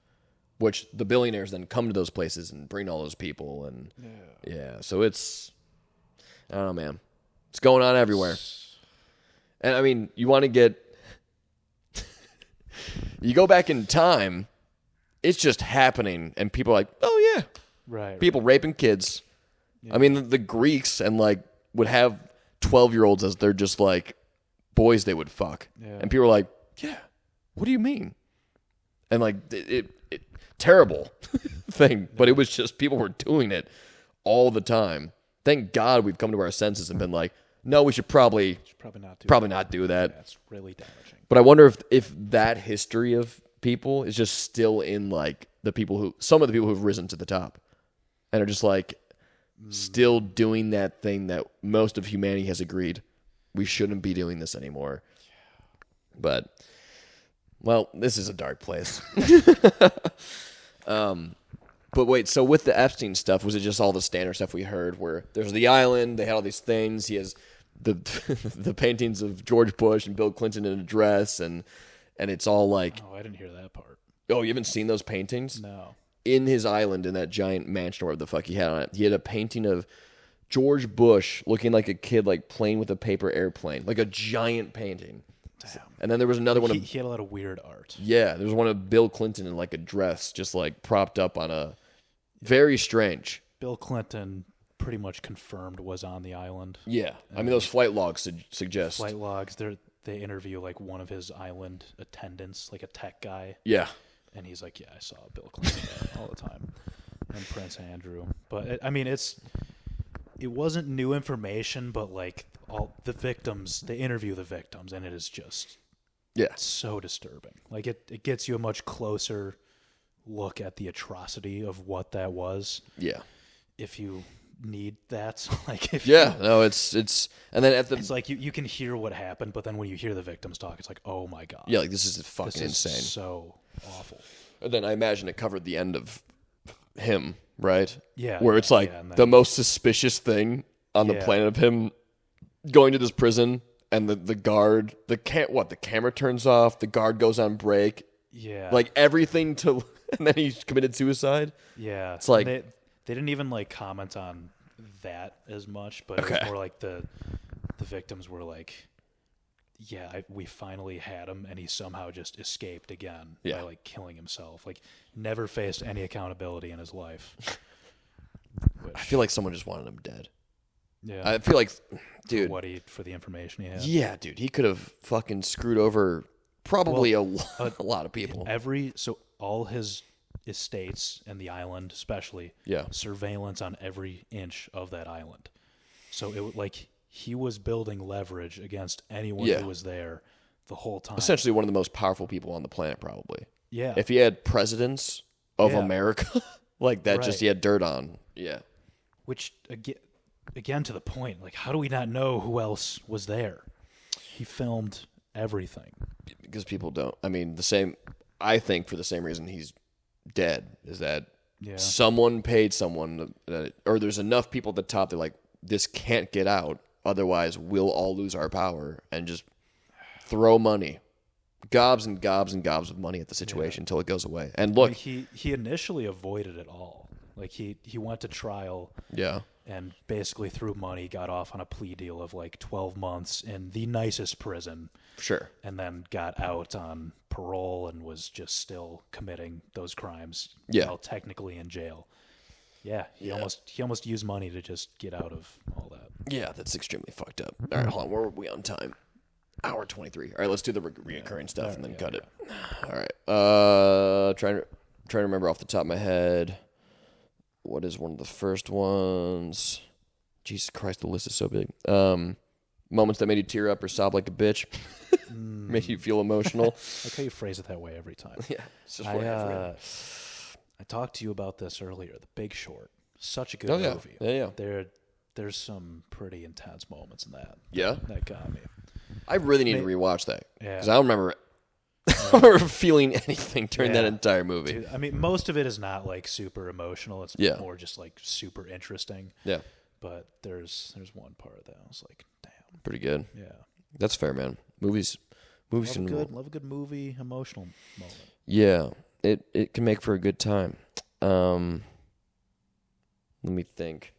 which the billionaires then come to those places and bring all those people. And so it's, I don't know, man. It's going on everywhere. And I mean, you want to get... You go back in time, it's just happening, and people are like, oh, yeah. Right. People raping kids. Yeah. I mean, the Greeks and like would have 12-year-olds as they're just like boys they would fuck. Yeah. And people are like, yeah, what do you mean? And like, it terrible thing. But it was just people were doing it all the time. Thank God we've come to our senses and been like, no, we should probably not do that. That's really damaging. But I wonder if that history of people is just still in like some of the people who've risen to the top and are just like still doing that thing that most of humanity has agreed we shouldn't be doing this anymore. But well, this is a dark place. But wait, so with the Epstein stuff, was it just all the standard stuff we heard where there's the island, they had all these things, he has the paintings of George Bush and Bill Clinton in a dress, and it's all like... Oh, I didn't hear that part. Oh, you haven't seen those paintings? No. In his island, in that giant mansion or whatever the fuck he had on it, he had a painting of George Bush looking like a kid like playing with a paper airplane, like a giant painting. Damn. And then there was another one. He had a lot of weird art. Yeah, there was one of Bill Clinton in like a dress, just like propped up on a very strange. Bill Clinton pretty much confirmed was on the island. Yeah, I mean those flight logs suggest. Flight logs. They interview like one of his island attendants, like a tech guy. Yeah, and he's like, yeah, I saw Bill Clinton all the time, and Prince Andrew. But I mean, it wasn't new information, but like all the victims, they interview the victims, and it is just so disturbing. Like it gets you a much closer look at the atrocity of what that was. Yeah. If you need that, like if it's and then it's like you can hear what happened, but then when you hear the victims talk, it's like, oh my god. Yeah, like this is fucking insane. So awful. And then I imagine it covered the end of him, right? Yeah. Where it's like the most suspicious thing on the planet of him going to this prison and the guard, the camera turns off, the guard goes on break. Yeah. Like everything and then he committed suicide. Yeah. It's like they didn't even like comment on that as much, but it was more like the victims were like, yeah, we finally had him, and he somehow just escaped again by like killing himself. Like never faced any accountability in his life. I feel like someone just wanted him dead. Yeah, I feel like, dude, for the information he had. Yeah, dude, he could have fucking screwed over probably a lot of people. All his estates and the island, especially, surveillance on every inch of that island. So it like he was building leverage against anyone who was there the whole time. Essentially, one of the most powerful people on the planet, probably. Yeah. If he had presidents of America like that, just he had dirt on. Yeah. Which again to the point, like how do we not know who else was there? He filmed everything. Because people don't. I mean, I think for the same reason he's dead is that someone paid someone, or there's enough people at the top. They're like, this can't get out, otherwise we'll all lose our power, and just throw money, gobs and gobs and gobs of money at the situation until it goes away. And look, like he initially avoided it all. Like he went to trial. Yeah. And basically through money got off on a plea deal of like 12 months in the nicest prison. Sure. And then got out on parole and was just still committing those crimes while technically in jail. Yeah, he almost used money to just get out of all that. Yeah, that's extremely fucked up. All right, hold on. Where are we on time? Hour 23. All right, let's do the reoccurring stuff and then cut it. All right. Trying to remember off the top of my head. What is one of the first ones? Jesus Christ, the list is so big. Moments that made you tear up or sob like a bitch. Made you feel emotional. I like how you phrase it that way every time. Yeah. It's just I talked to you about this earlier, The Big Short. Such a good movie. Yeah. There's some pretty intense moments in that. Yeah? That got me. I really need to rewatch that. Because I don't remember feeling anything during that entire movie. Dude, I mean, most of it is not like super emotional. It's more just like super interesting. Yeah. But there's one part that I was like, damn. Pretty good. Yeah. That's fair, man. Movies love a good movie, emotional moment. Yeah. It can make for a good time. Let me think.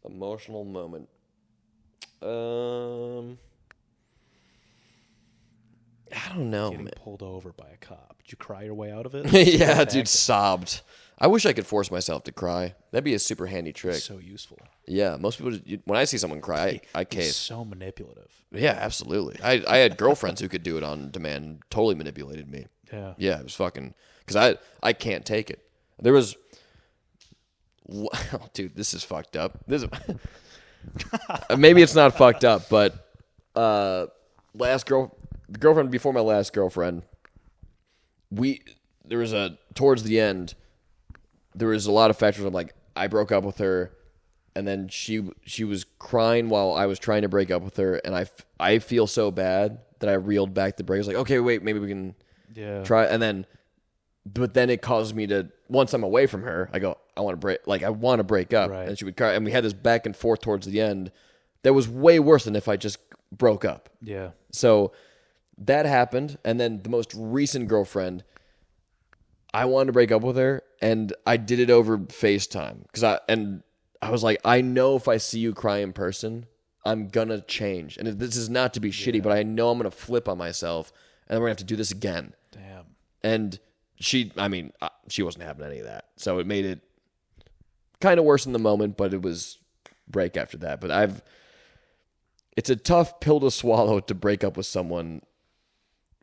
Emotional moment. I don't know. Getting pulled over by a cop. Did you cry your way out of it? Yeah, dude, sobbed. I wish I could force myself to cry. That'd be a super handy trick. It's so useful. Yeah, most people, when I see someone cry, I cave. He's so manipulative. Yeah, absolutely. I had girlfriends who could do it on demand and totally manipulated me. Yeah. Yeah, it was fucking, because I can't take it. There was, dude, this is fucked up. Maybe it's not fucked up, but the girlfriend before my last girlfriend, towards the end, there was a lot of factors. I'm like, I broke up with her, and then she was crying while I was trying to break up with her, and I feel so bad that I reeled back the break. I was like, okay, wait, maybe we can try, but then it caused me to, once I'm away from her, I go, I want to break up, right. And she would cry, and we had this back and forth towards the end that was way worse than if I just broke up. Yeah. So that happened, and then the most recent girlfriend, I wanted to break up with her, and I did it over FaceTime because I was like, I know if I see you cry in person, I'm gonna change. And this is not to be shitty, but I know I'm gonna flip on myself, and we're gonna have to do this again. Damn. And she wasn't having any of that, so it made it kind of worse in the moment, but it was break after that. But it's a tough pill to swallow to break up with someone.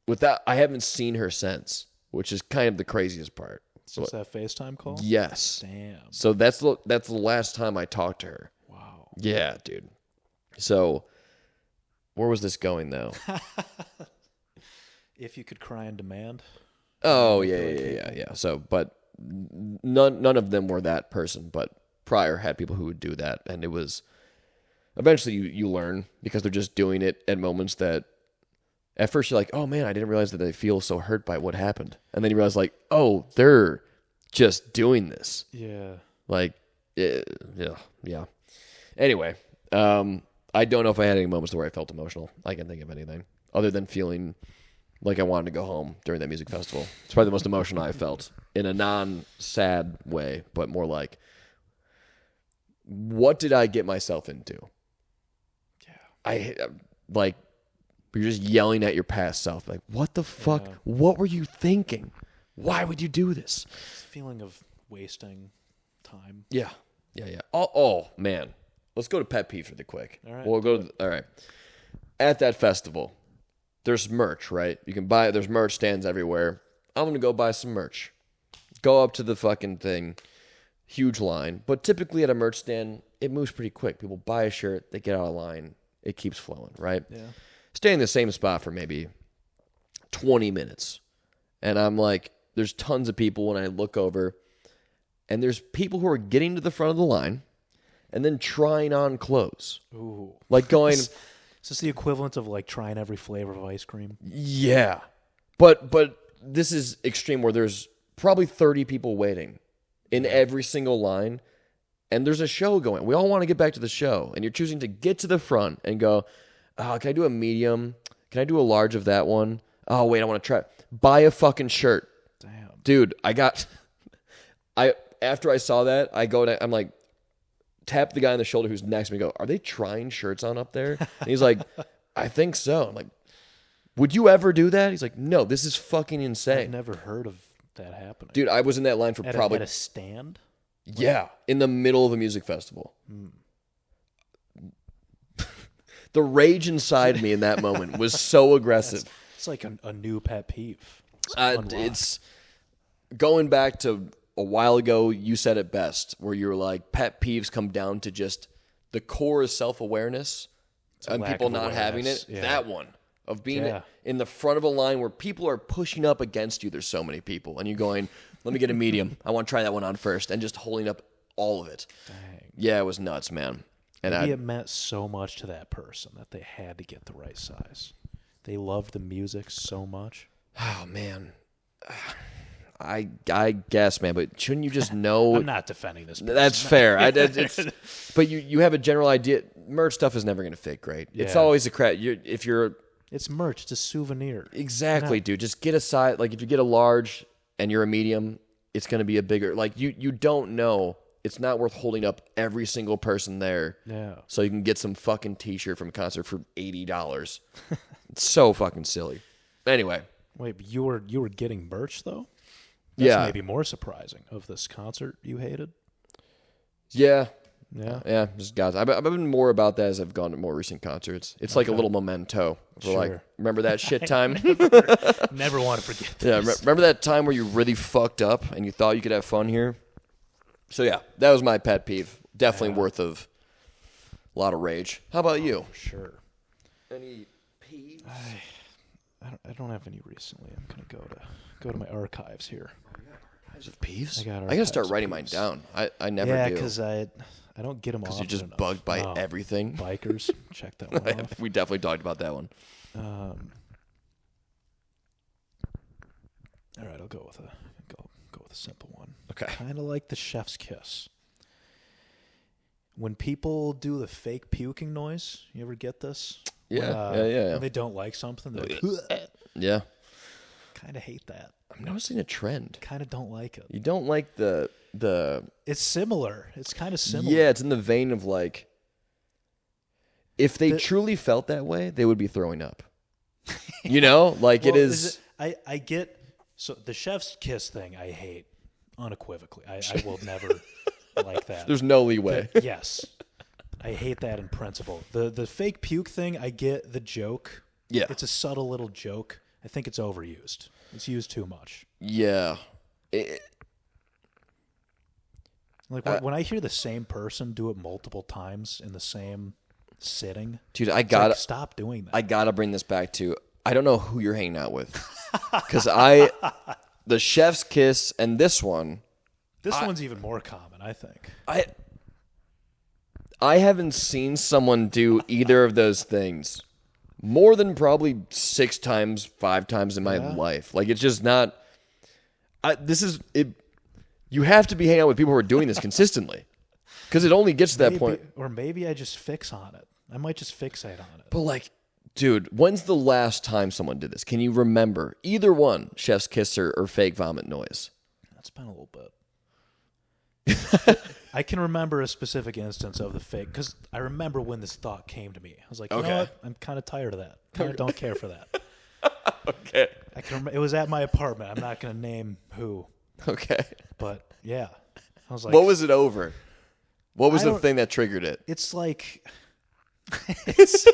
With that, I haven't seen her since, which is kind of the craziest part. Since that FaceTime call? Yes. Damn. So that's the last time I talked to her. Wow. Yeah, dude. So where was this going though? If you could cry on demand. Oh yeah. So, but none of them were that person. But prior had people who would do that, and it was eventually you learn because they're just doing it at moments that at first you're like, oh man, I didn't realize that they feel so hurt by what happened, and then you realize like, oh, they're just doing this. Yeah. Like, yeah. Anyway, I don't know if I had any moments where I felt emotional. I can't think of anything other than feeling like I wanted to go home during that music festival. It's probably the most emotional I felt in a non-sad way, but more like, what did I get myself into? Yeah. You're just yelling at your past self. Like, what the fuck? Yeah. What were you thinking? Why would you do this? It's a feeling of wasting time. Yeah. Oh man. Let's go to pet peeves really quick. All right. All right. At that festival, there's merch, right? You can buy, there's merch stands everywhere. I'm going to go buy some merch. Go up to the fucking thing. Huge line. But typically at a merch stand, it moves pretty quick. People buy a shirt, they get out of line. It keeps flowing, right? Yeah. Stay in the same spot for maybe 20 minutes. And I'm like, there's tons of people when I look over. And there's people who are getting to the front of the line and then trying on clothes. Ooh. Like going... Is this the equivalent of like trying every flavor of ice cream? Yeah. But this is extreme where there's probably 30 people waiting in every single line. And there's a show going. We all want to get back to the show. And you're choosing to get to the front and go, oh, can I do a medium? Can I do a large of that one? Oh, wait, I want to try. Buy a fucking shirt. Damn. Dude, after I saw that, I'm like, tap the guy on the shoulder who's next to me and go, are they trying shirts on up there? And he's like, I think so. I'm like, would you ever do that? He's like, no, this is fucking insane. I've never heard of that happening. Dude, I was in that line for probably... At a stand? Yeah, in the middle of a music festival. The rage inside me in that moment was so aggressive. It's like a new pet peeve. It's going back to a while ago, you said it best, where you were like, pet peeves come down to just the core is self-awareness and people not having it. Yeah. That one of being in the front of a line where people are pushing up against you. There's so many people. And you're going, let me get a medium. I want to try that one on first. And just holding up all of it. Dang. Yeah, it was nuts, man. And Maybe it meant so much to that person that they had to get the right size. They loved the music so much. Oh, man. I guess, man, but shouldn't you just know? I'm not defending this person. That's fair. But you have a general idea. Merch stuff is never going to fit great. Yeah. It's always a crap. It's merch. It's a souvenir. Exactly, dude. Just get a size. Like if you get a large and you're a medium, it's going to be a bigger. Like you don't know. It's not worth holding up every single person there. Yeah. So you can get some fucking t-shirt from a concert for $80. It's so fucking silly. Anyway. Wait, but you were getting merch though? That's maybe more surprising of this concert you hated. Yeah. Just guys, I've been more about that as I've gone to more recent concerts. It's like a little memento. We're like, remember that shit time? Never want to forget this. Yeah, remember that time where you really fucked up and you thought you could have fun here? So yeah, that was my pet peeve. Definitely worth of a lot of rage. How about you? Sure. Any peeves? I don't have any recently. I'm gonna go to my archives here. Archives of peeves? I gotta start writing mine down. I never do. Yeah, because I don't get them off. Because you're just bugged by everything. Bikers, check that one off. We definitely talked about that one. All right, I'll go with a simple one. Okay. Kind of like the chef's kiss. When people do the fake puking noise, you ever get this? Yeah, When they don't like something, they're like, yeah. Kind of hate that. I'm noticing a trend. Kind of don't like it. You don't like the... It's similar. It's kind of similar. Yeah, it's in the vein of like... if they truly felt that way, they would be throwing up. You know, like well, it is. I get so the chef's kiss thing. I hate unequivocally. I will never like that. There's no leeway. Yes, I hate that in principle. The fake puke thing. I get the joke. Yeah, it's a subtle little joke. I think it's overused. It's used too much. Yeah. When I hear the same person do it multiple times in the same sitting, dude, I gotta stop doing that. I gotta bring this back to. I don't know who you're hanging out with, because the chef's kiss and this one. This one's even more common, I think. I haven't seen someone do either of those things more than probably 6 times, 5 times in my life. Like, it's just not. This is it. You have to be hanging out with people who are doing this consistently, because it only gets to that point. Or maybe I just fix on it. I might just fixate on it. But like, dude, when's the last time someone did this? Can you remember either one, chef's kiss or fake vomit noise? That's been a little bit. I can remember a specific instance of the fake, because I remember when this thought came to me. I was like, you know what? I'm kind of tired of that. Kind of don't care for that. Okay. I can. It was at my apartment. I'm not going to name who. Okay. But yeah, I was like, what was it over? What was the thing that triggered it? It's like, it's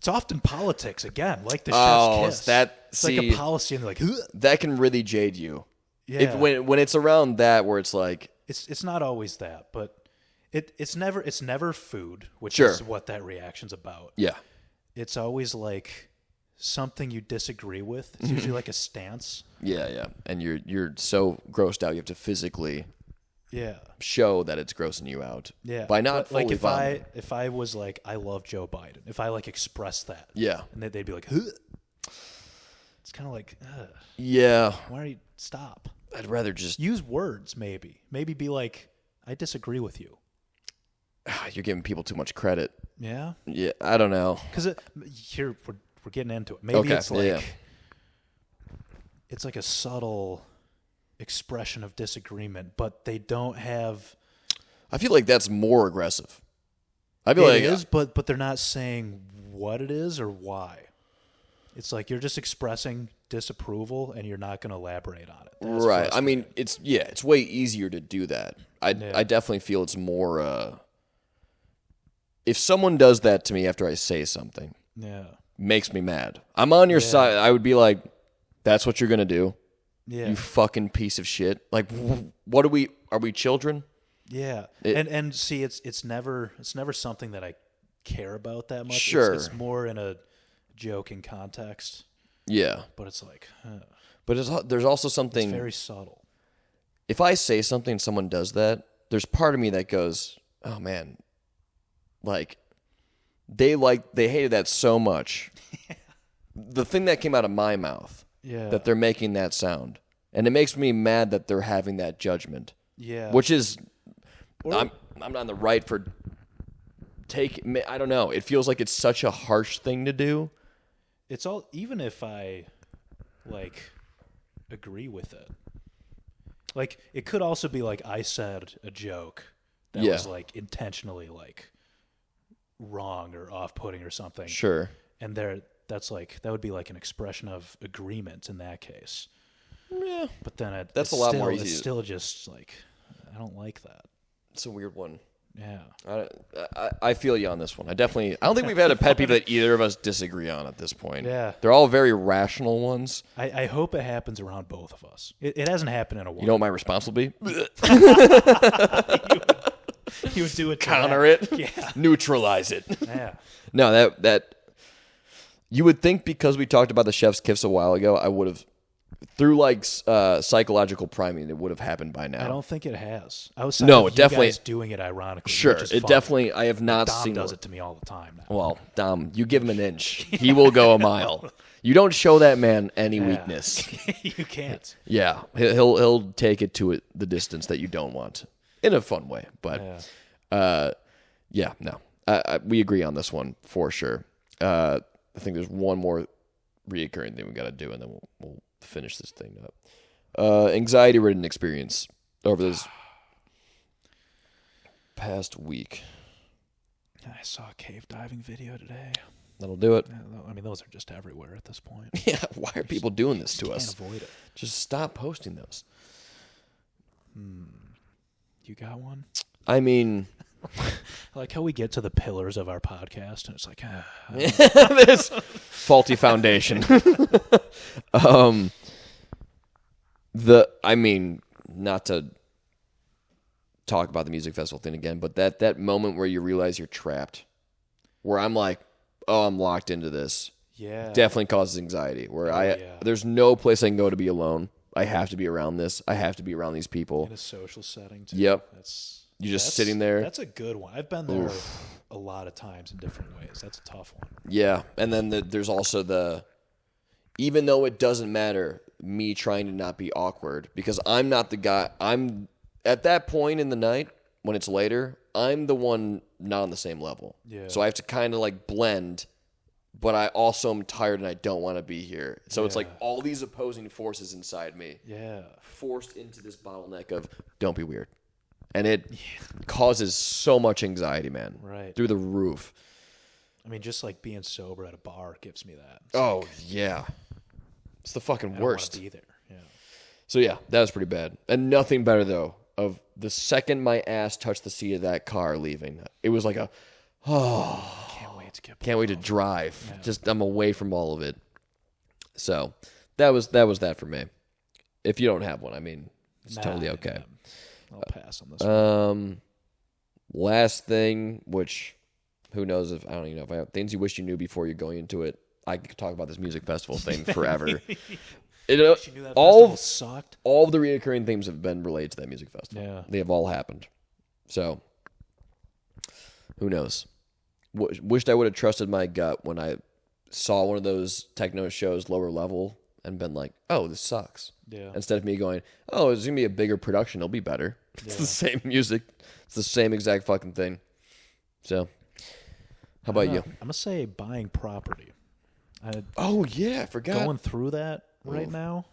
often politics again, like the chef's kiss. It's like a policy, and they're like, ugh. That can really jade you. Yeah. When it's around that, where it's like, it's not always that, but it's never food, which is what that reaction's about. Yeah. It's always like something you disagree with. It's usually like a stance. Yeah. And you're so grossed out, you have to physically show that it's grossing you out. Yeah. By not fully like vomiting. if I was like, I love Joe Biden, if I like expressed that. Yeah. And they'd be like, ugh. It's kind of like, ugh. Yeah. Why don't you stop? I'd rather just use words, maybe be like, I disagree with you. You're giving people too much credit. Yeah. Yeah. I don't know. Because here we're getting into it. Maybe it's like it's like a subtle expression of disagreement, but they don't have. I feel like that's more aggressive. I feel like it is, but they're not saying what it is or why. It's like you're just expressing disapproval, and you're not going to elaborate on it. That's right. I mean, it's way easier to do that. I definitely feel it's more. If someone does that to me after I say something, makes me mad. I'm on your side. I would be like, "That's what you're going to do." Yeah. You fucking piece of shit. Like, what are we children? Yeah. And see, it's never something that I care about that much. Sure. It's more in a joking context. Yeah. But it's like, but there's also something. It's very subtle. If I say something and someone does that, there's part of me that goes, "Oh man, like they hated that so much." The thing that came out of my mouth. Yeah. That they're making that sound. And it makes me mad that they're having that judgment. Yeah. Which is I'm not in the right for I don't know. It feels like it's such a harsh thing to do. It's all, even if I like agree with it. Like, it could also be like I said a joke that was like intentionally like wrong or off-putting or something. Sure. And that would be like an expression of agreement in that case. Yeah. But then that's a lot more easy. It's still just like, I don't like that. It's a weird one. Yeah. I feel you on this one. I don't think we've had a pet peeve that either of us disagree on at this point. Yeah. They're all very rational ones. I hope it happens around both of us. It hasn't happened in a while. You know what my response will be? You would do it. Counter it. Yeah. Neutralize it. Yeah. No, that you would think, because we talked about the chef's kiss a while ago, I would have, through like psychological priming, it would have happened by now. I don't think it has. I was it definitely guys doing it ironically. Sure, it definitely. I have not Dom seen. Does it to me all the time now. Well, Dom, you give him an inch, he will go a mile. You don't show that man any weakness. You can't. Yeah, he'll take it to the distance that you don't want, in a fun way. But we agree on this one for sure. I think there's one more reoccurring thing we got to do, and then we'll finish this thing up. Anxiety-ridden experience over this past week. I saw a cave diving video today. That'll do it. I mean, those are just everywhere at this point. Yeah, why are people doing this to us? Can't avoid it. Just stop posting those. You got one? I mean... I like how we get to the pillars of our podcast, and it's like, this faulty foundation. I mean, not to talk about the music festival thing again, but that moment where you realize you're trapped, where I'm like, oh, I'm locked into this. Yeah, definitely causes anxiety. Where there's no place I can go to be alone. I have to be around this. I have to be around these people in a social setting too. Yep. You're just sitting there. That's a good one. I've been there a lot of times in different ways. That's a tough one. Yeah, and then there's also even though it doesn't matter, me trying to not be awkward, because I'm not the guy. I'm at that point in the night when it's later, I'm the one not on the same level. Yeah. So I have to kind of like blend, but I also am tired and I don't want to be here. So it's like all these opposing forces inside me. Yeah. Forced into this bottleneck of don't be weird. And it causes so much anxiety, man. Right. Through the roof. I mean, just like being sober at a bar gives me that. Yeah. It's the fucking worst. I don't want to be there. Yeah. So yeah, that was pretty bad. And nothing better though. Of the second my ass touched the seat of that car leaving, it was like can't wait to drive. Yeah. Just I'm away from all of it. So that was that for me. If you don't have one, I mean, it's totally okay. I'll pass on this one. Last thing, which who knows if I don't even know if I have things you wish you knew before you're going into it. I could talk about this music festival thing forever. All sucked. All of the reoccurring themes have been related to that music festival. Yeah. They have all happened. So, who knows? Wished I would have trusted my gut when I saw one of those techno shows lower level and been like, oh, this sucks. Yeah. Instead of me going, oh, it's going to be a bigger production. It'll be better. It's the same music. It's the same exact fucking thing. So, how about you? I'm going to say buying property. I forgot. Going through that right now,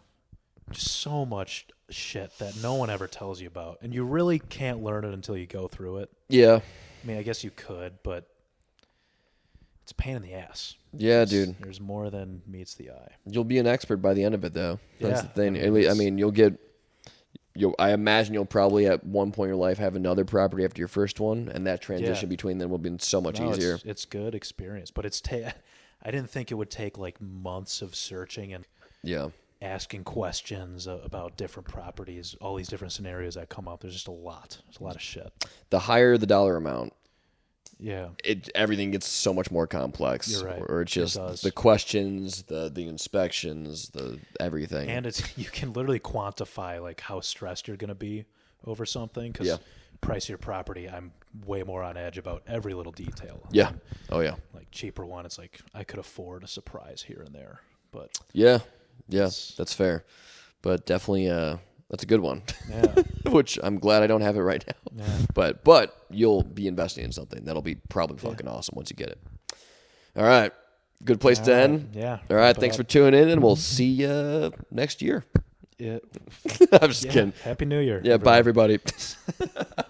just so much shit that no one ever tells you about. And you really can't learn it until you go through it. Yeah. I mean, I guess you could, but it's a pain in the ass. Yeah, dude. There's more than meets the eye. You'll be an expert by the end of it, though. That's the thing. I mean, you'll get... I imagine you'll probably at one point in your life have another property after your first one, and that transition between them will be so much easier. It's good experience, but I didn't think it would take like months of searching and asking questions about different properties, all these different scenarios that come up. There's just a lot. There's a lot of shit. The higher the dollar amount, everything gets so much more complex. You're right. Or it's just the questions, the inspections, the everything. And you can literally quantify like how stressed you're going to be over something because price of your property, I'm way more on edge about every little detail. Yeah. Oh, yeah. Like cheaper one, it's like I could afford a surprise here and there. But yeah, that's fair. But definitely, that's a good one. Yeah. Which I'm glad I don't have it right now. Yeah. But you'll be investing in something that'll be probably fucking awesome once you get it. All right. Good place to end. Yeah. All right. Thanks for tuning in, and we'll see you next year. Yeah. I'm just kidding. Happy New Year. Yeah. Everybody. Bye, everybody.